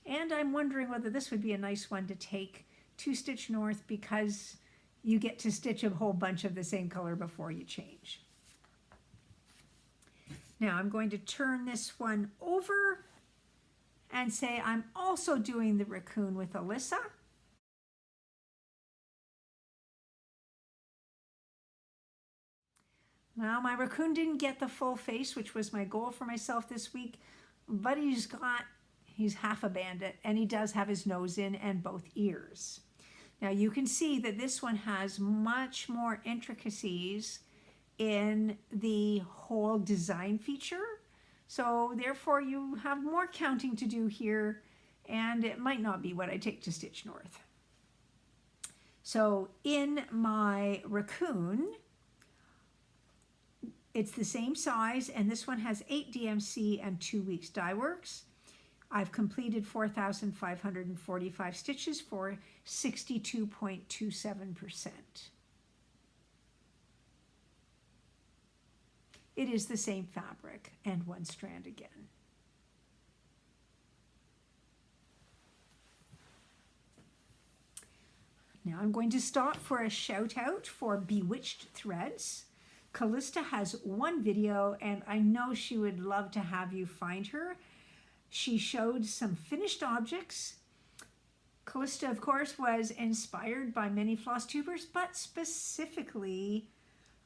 And I'm wondering whether this would be a nice one to take to Stitch North because you get to stitch a whole bunch of the same color before you change. Now I'm going to turn this one over and say I'm also doing the Raccoon with Alyssa. Now my Raccoon didn't get the full face, which was my goal for myself this week, but he's half a bandit, and he does have his nose in and both ears. Now you can see that this one has much more intricacies in the whole design feature. So therefore you have more counting to do here, and it might not be what I take to Stitch North. So in my Raccoon, it's the same size, and this one has 8 DMC and 2 weeks dye works. I've completed 4,545 stitches for 62.27%. It is the same fabric and 1 strand again. Now I'm going to stop for a shout out for Bewitched Threads. Callista has 1 video, and I know she would love to have you find her. She showed some finished objects. Callista, of course, was inspired by many Flosstubers, but specifically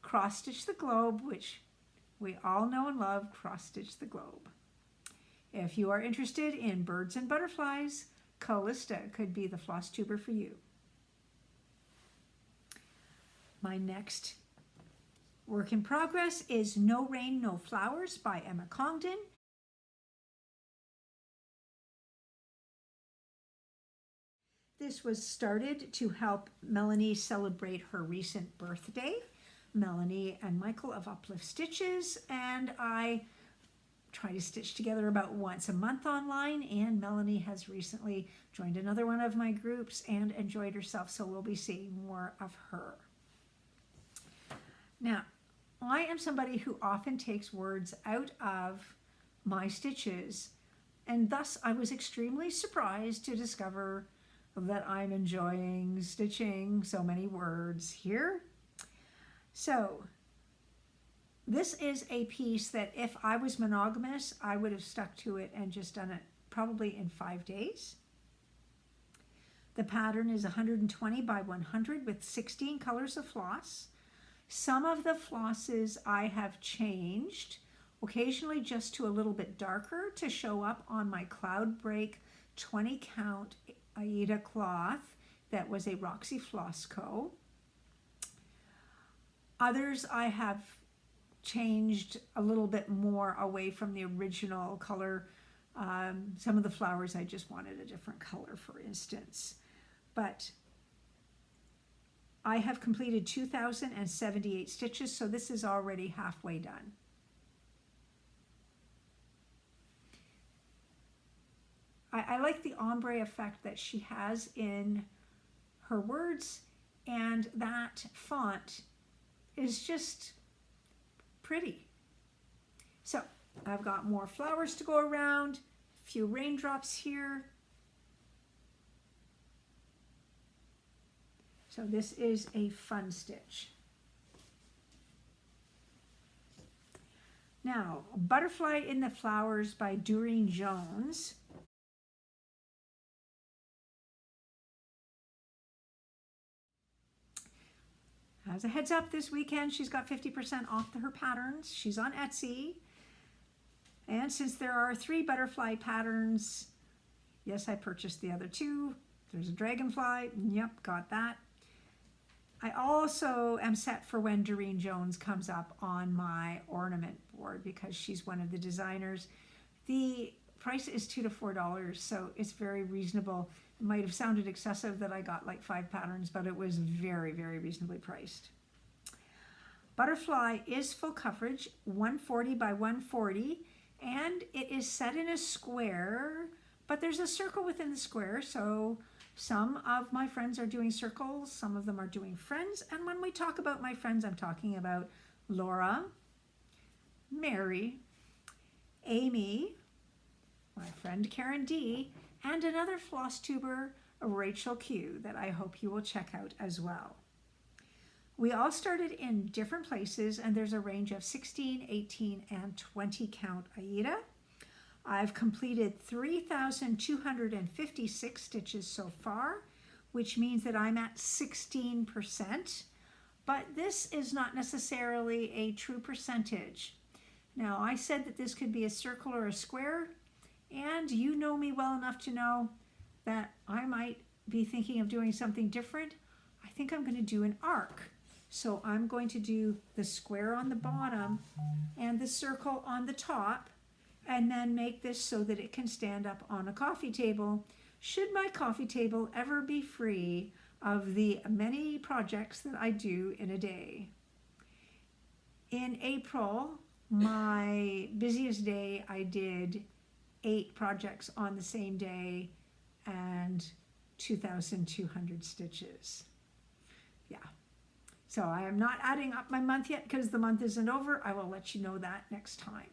Cross Stitch the Globe, which we all know and love, Cross Stitch the Globe. If you are interested in birds and butterflies, Callista could be the Flosstuber for you. My next work in progress is No Rain, No Flowers by Emma Congdon. This was started to help Melanie celebrate her recent birthday. Melanie and Michael of Uplift Stitches, and I try to stitch together about once a month online, and Melanie has recently joined another one of my groups and enjoyed herself, so we'll be seeing more of her. Now, I am somebody who often takes words out of my stitches, and thus I was extremely surprised to discover that I'm enjoying stitching so many words here. So this is a piece that if I was monogamous, I would have stuck to it and just done it probably in 5 days. The pattern is 120 by 100 with 16 colors of floss. Some of the flosses I have changed, occasionally just to a little bit darker to show up on my Cloud Break 20 count Aida cloth that was a Roxy Floss Co. Others I have changed a little bit more away from the original color. Some of the flowers I just wanted a different color, for instance. But I have completed 2,078 stitches, so this is already halfway done. I like the ombre effect that she has in her words, and that font is just pretty. So I've got more flowers to go around, a few raindrops here. So this is a fun stitch. Now, Butterfly in the Flowers by Durene Jones. As a heads up, this weekend she's got 50% off her patterns. She's on Etsy. And since there are 3 butterfly patterns, yes, I purchased the other 2. There's a dragonfly. Yep, got that. I also am set for when Durene Jones comes up on my ornament board because she's one of the designers. The price is $2 to $4, so it's very reasonable. It might have sounded excessive that I got like 5 patterns, but it was very, very reasonably priced. Butterfly is full coverage, 140 by 140, and it is set in a square, but there's a circle within the square, so some of my friends are doing circles, some of them are doing friends, and when we talk about my friends, I'm talking about Laura, Mary, Amy, my friend Karen D, and another Flosstuber, Rachel Q, that I hope you will check out as well. We all started in different places, and there's a range of 16, 18, and 20 count Aida. I've completed 3,256 stitches so far, which means that I'm at 16%, but this is not necessarily a true percentage. Now, I said that this could be a circle or a square, and you know me well enough to know that I might be thinking of doing something different. I think I'm going to do an arc. So I'm going to do the square on the bottom and the circle on the top, and then make this so that it can stand up on a coffee table, should my coffee table ever be free of the many projects that I do in a day. In April, my busiest day, I did 8 projects on the same day and 2,200 stitches. Yeah. So I am not adding up my month yet because the month isn't over. I will let you know that next time.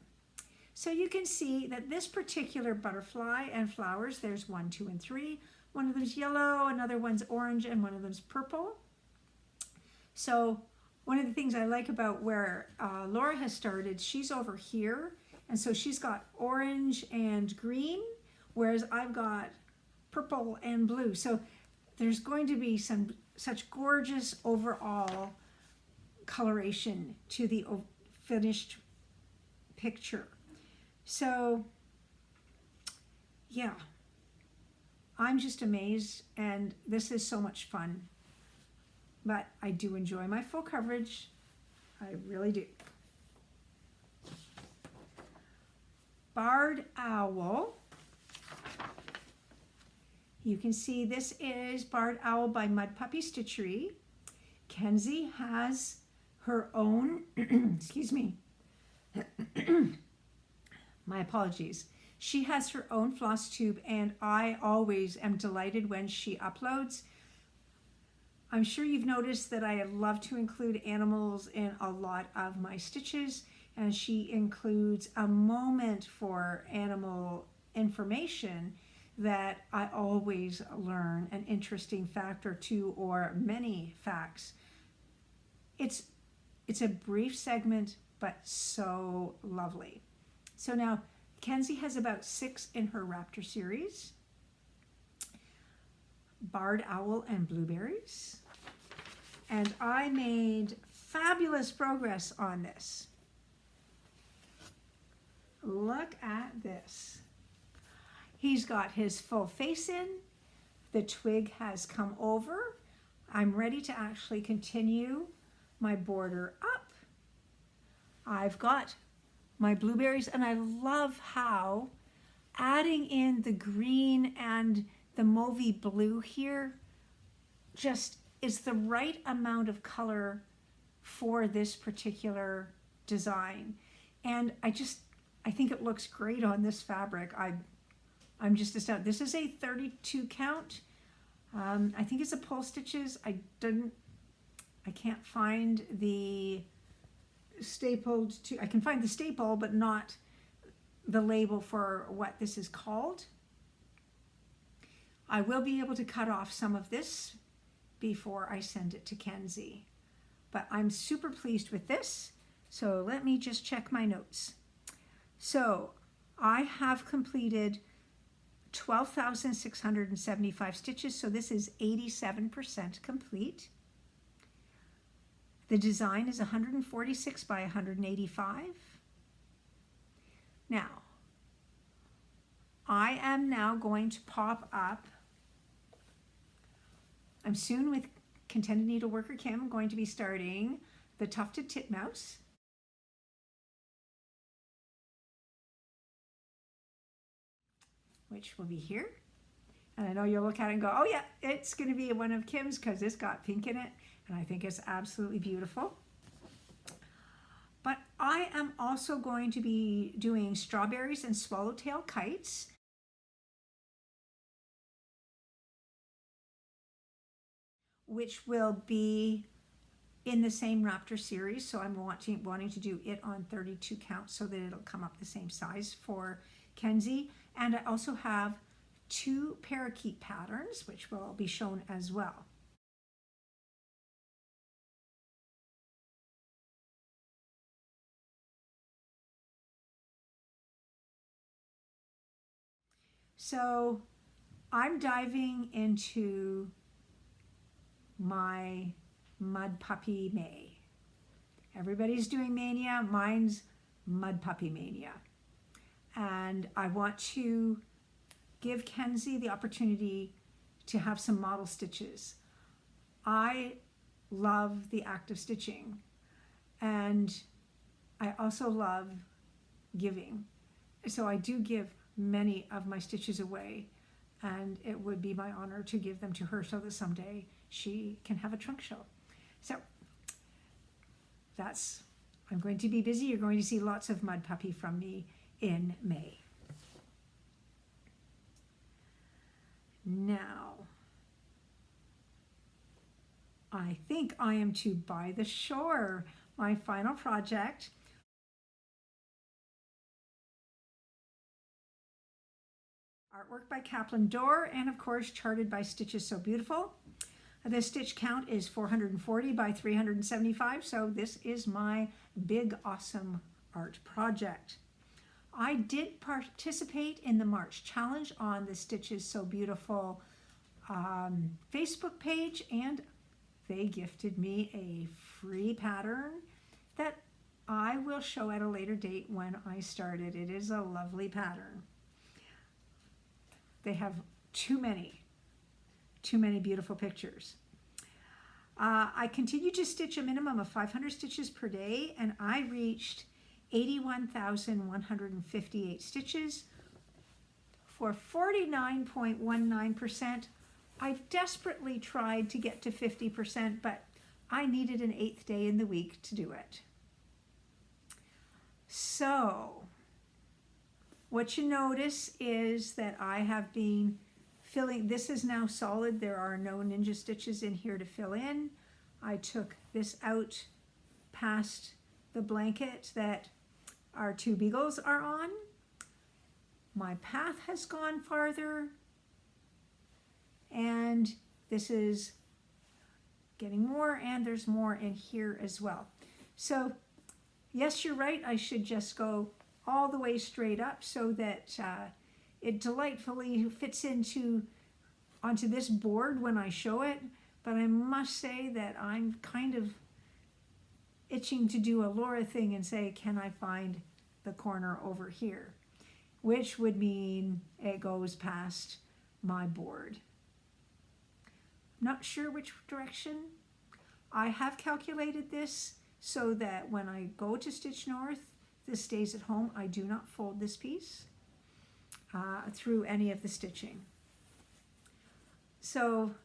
So you can see that this particular butterfly and flowers, there's 1, 2, and 3. One of them's yellow, another one's orange, and one of them's purple. So one of the things I like about where Laura has started, she's over here. And so she's got orange and green, whereas I've got purple and blue. So there's going to be some such gorgeous overall coloration to the finished picture. So yeah, I'm just amazed, and this is so much fun. But I do enjoy my full coverage. I really do. Barred Owl. You can see this is Barred Owl by Mudpuppy Stitchery. Kenzie has her own, excuse me, my apologies. She has her own Flosstube, and I always am delighted when she uploads. I'm sure you've noticed that I love to include animals in a lot of my stitches, and she includes a moment for animal information that I always learn an interesting fact or two or many facts. It's a brief segment, but so lovely. So now Kenzie has about 6 in her Raptor series. Barred Owl and Blueberries. And I made fabulous progress on this. Look at this. He's got his full face in. The twig has come over. I'm ready to actually continue my border up. I've got my blueberries, and I love how adding in the green and the mauvey blue here just is the right amount of color for this particular design. And I think it looks great on this fabric. I'm just astounded. This is a 32 count. I think it's a pull stitches. I can't find the stapled to, I can find the staple, but not the label for what this is called. I will be able to cut off some of this before I send it to Kenzie. But I'm super pleased with this. So let me just check my notes. So I have completed 12,675 stitches. So this is 87% complete. The design is 146 by 185. Now, I am now going to pop up. I'm soon with Contented Needleworker Kim going to be starting the Tufted Titmouse. Which will be here. And I know you'll look at it and go, oh yeah, it's going to be one of Kim's because it's got pink in it. And I think it's absolutely beautiful. But I am also going to be doing strawberries and swallowtail kites. Which will be in the same Raptor series. So I'm wanting to do it on 32 count so that it'll come up the same size for Kenzie. And I also have 2 parakeet patterns, which will be shown as well. So I'm diving into my Mudpuppy May. Everybody's doing Mania, mine's Mudpuppy Mania. And I want to give Kenzie the opportunity to have some model stitches. I love the act of stitching, and I also love giving. So I do give many of my stitches away, and it would be my honor to give them to her so that someday she can have a trunk show. So I'm going to be busy. You're going to see lots of Mudpuppy from me in May. Now, I think I am to By the Shore, my final project. Artwork by Kaplan Dorr, and of course charted by Stitches So Beautiful. The stitch count is 440 by 375, so this is my big awesome art project. I did participate in the March challenge on the Stitches So Beautiful Facebook page, and they gifted me a free pattern that I will show at a later date when I started. It is a lovely pattern. They have too many beautiful pictures. I continue to stitch a minimum of 500 stitches per day, and I reached 81,158 stitches for 49.19%. I desperately tried to get to 50%, but I needed an 8th day in the week to do it. So what you notice is that I have been filling, this is now solid. There are no ninja stitches in here to fill in. I took this out past the blanket that our 2 beagles are on. My path has gone farther, and this is getting more, and there's more in here as well. So yes, you're right, I should just go all the way straight up so that it delightfully fits onto this board when I show it. But I must say that I'm kind of itching to do a Laura thing and say, can I find the corner over here? Which would mean it goes past my board. Not sure which direction. I have calculated this so that when I go to Stitch North, this stays at home. I do not fold this piece through any of the stitching. So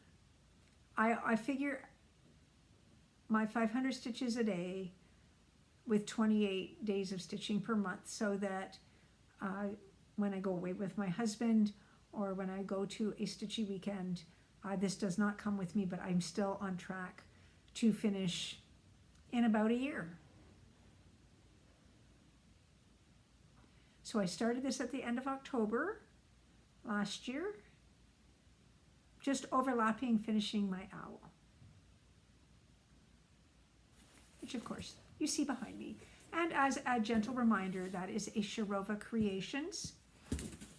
I figure my 500 stitches a day with 28 days of stitching per month, so that when I go away with my husband or when I go to a stitchy weekend. This does not come with me, but I'm still on track to finish in about a year. So I started this at the end of October last year, just overlapping finishing my owl, which of course you see behind me. And as a gentle reminder, that is a Shirova Creations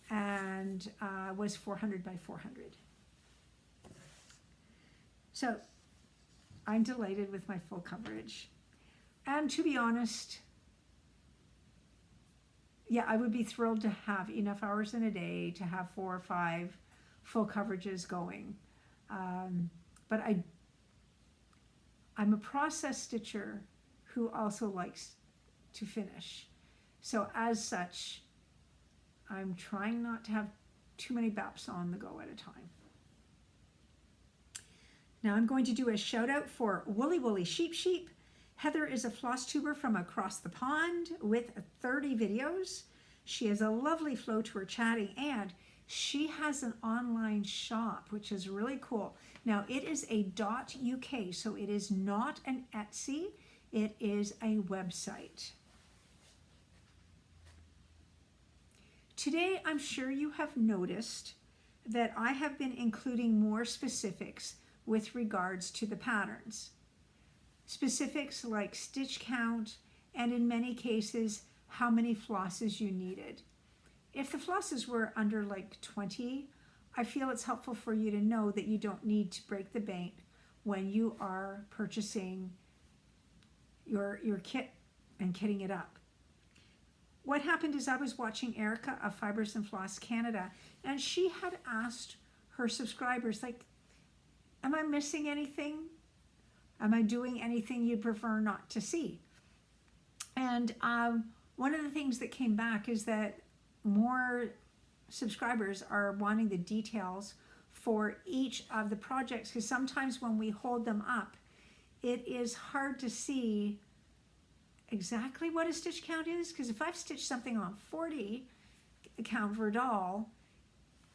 and was 400 by 400. So I'm delighted with my full coverage. And to be honest, yeah, I would be thrilled to have enough hours in a day to have 4 or 5 full coverages going. But I'm a process stitcher who also likes to finish. So as such, I'm trying not to have too many BAPs on the go at a time. Now I'm going to do a shout out for Woolly Woolly Sheep Sheep. Heather is a floss tuber from across the pond with 30 videos. She has a lovely flow to her chatting, and she has an online shop, which is really cool. Now it is a .uk, so it is not an Etsy, it is a website. Today, I'm sure you have noticed that I have been including more specifics with regards to the patterns. Specifics like stitch count, and in many cases, how many flosses you needed. If the flosses were under like 20, I feel it's helpful for you to know that you don't need to break the bank when you are purchasing your kit and kitting it up. What happened is I was watching Erica of Fibers and Floss Canada, and she had asked her subscribers, like, am I missing anything? Am I doing anything you'd prefer not to see? And one of the things that came back is that more subscribers are wanting the details for each of the projects, because sometimes when we hold them up, it is hard to see exactly what a stitch count is, because if I've stitched something on 40 count Verdal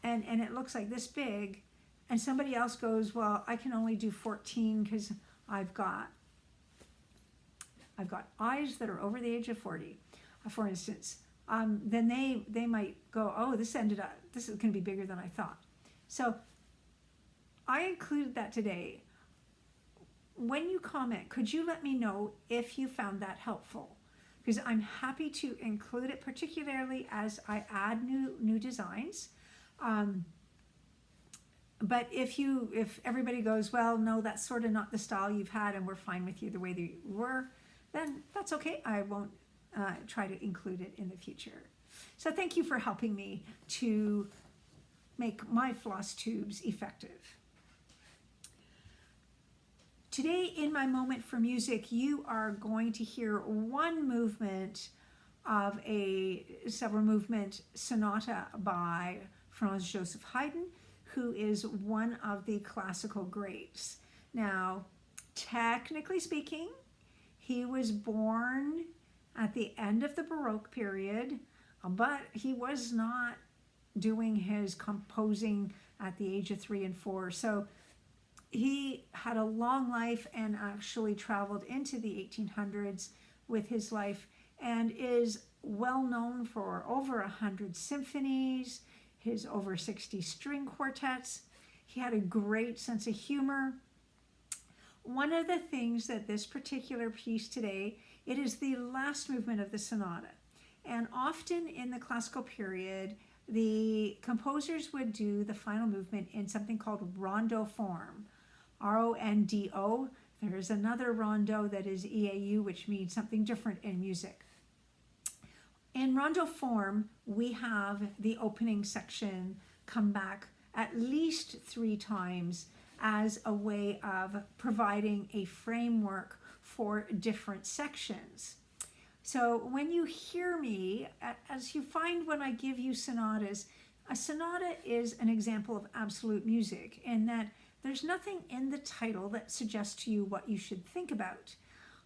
and it looks like this big, and somebody else goes, well, I can only do 14 because I've got eyes that are over the age of 40, for instance, then they might go, oh, this is going to be bigger than I thought. So I included that today. When you comment, could you let me know if you found that helpful? Because I'm happy to include it, particularly as I add new designs. But if everybody goes, well, no, that's sort of not the style you've had and we're fine with you the way that you were, then that's okay. I won't try to include it in the future. So thank you for helping me to make my floss tubes effective. Today in my moment for music, you are going to hear one movement of a several movement sonata by Franz Joseph Haydn, who is one of the classical greats. Now, technically speaking, he was born at the end of the Baroque period, but he was not doing his composing at the age of 3 and 4. So he had a long life and actually traveled into the 1800s with his life, and is well known for over 100 symphonies, his over 60 string quartets. He had a great sense of humor. One of the things that this particular piece today, it is the last movement of the sonata. And often in the classical period, the composers would do the final movement in something called rondo form, R-O-N-D-O. There is another rondo that is E-A-U, which means something different in music. In rondo form, we have the opening section come back at least 3 times as a way of providing a framework for different sections. So when you hear me, as you find when I give you sonatas, a sonata is an example of absolute music in that there's nothing in the title that suggests to you what you should think about.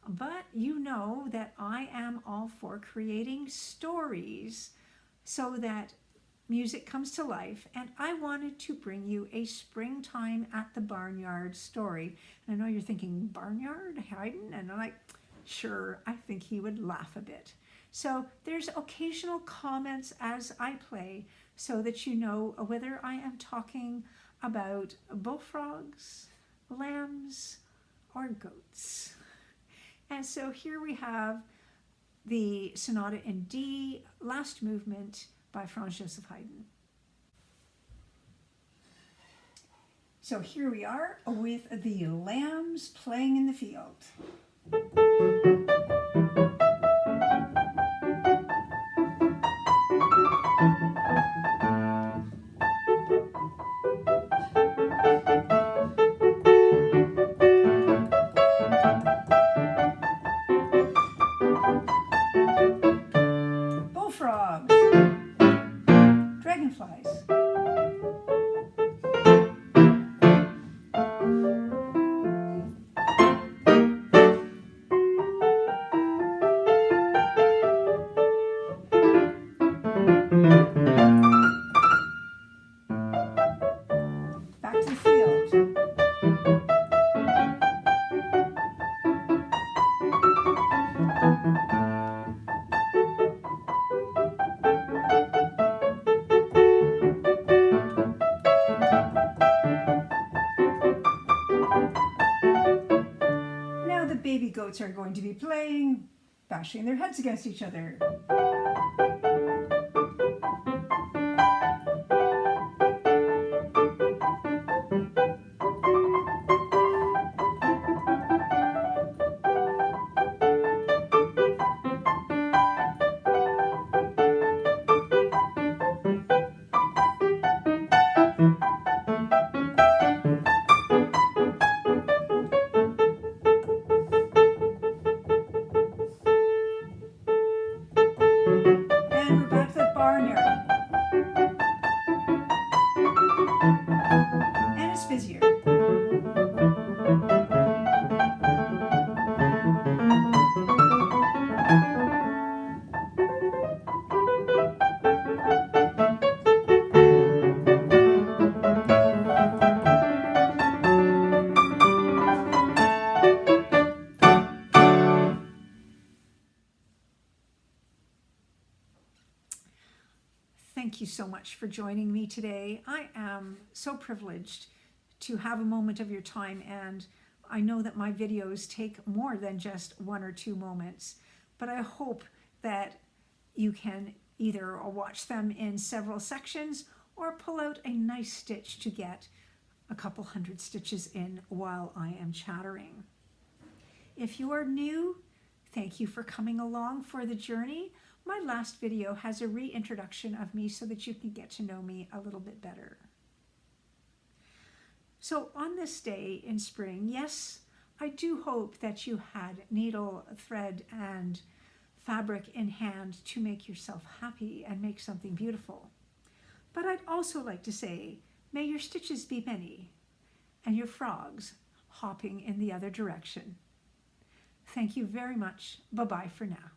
But you know that I am all for creating stories so that music comes to life, and I wanted to bring you a springtime at the barnyard story. And I know you're thinking, barnyard, Haydn? And I'm like, sure, I think he would laugh a bit. So there's occasional comments as I play so that you know whether I am talking about bullfrogs, lambs, or goats. And so here we have the Sonata in D, last movement by Franz Joseph Haydn. So here we are with the lambs playing in the field. Bullfrogs, dragonflies, back to the field. Now the baby goats are going to be playing, bashing their heads against each other. And we're back to the barnyard. And it's busier. Thank you so much for joining me today. I am so privileged to have a moment of your time, and I know that my videos take more than just 1 or 2 moments, but I hope that you can either watch them in several sections or pull out a nice stitch to get a couple hundred stitches in while I am chattering. If you are new, thank you for coming along for the journey. My last video has a reintroduction of me so that you can get to know me a little bit better. So on this day in spring, yes, I do hope that you had needle, thread, and fabric in hand to make yourself happy and make something beautiful. But I'd also like to say, may your stitches be many and your frogs hopping in the other direction. Thank you very much. Bye-bye for now.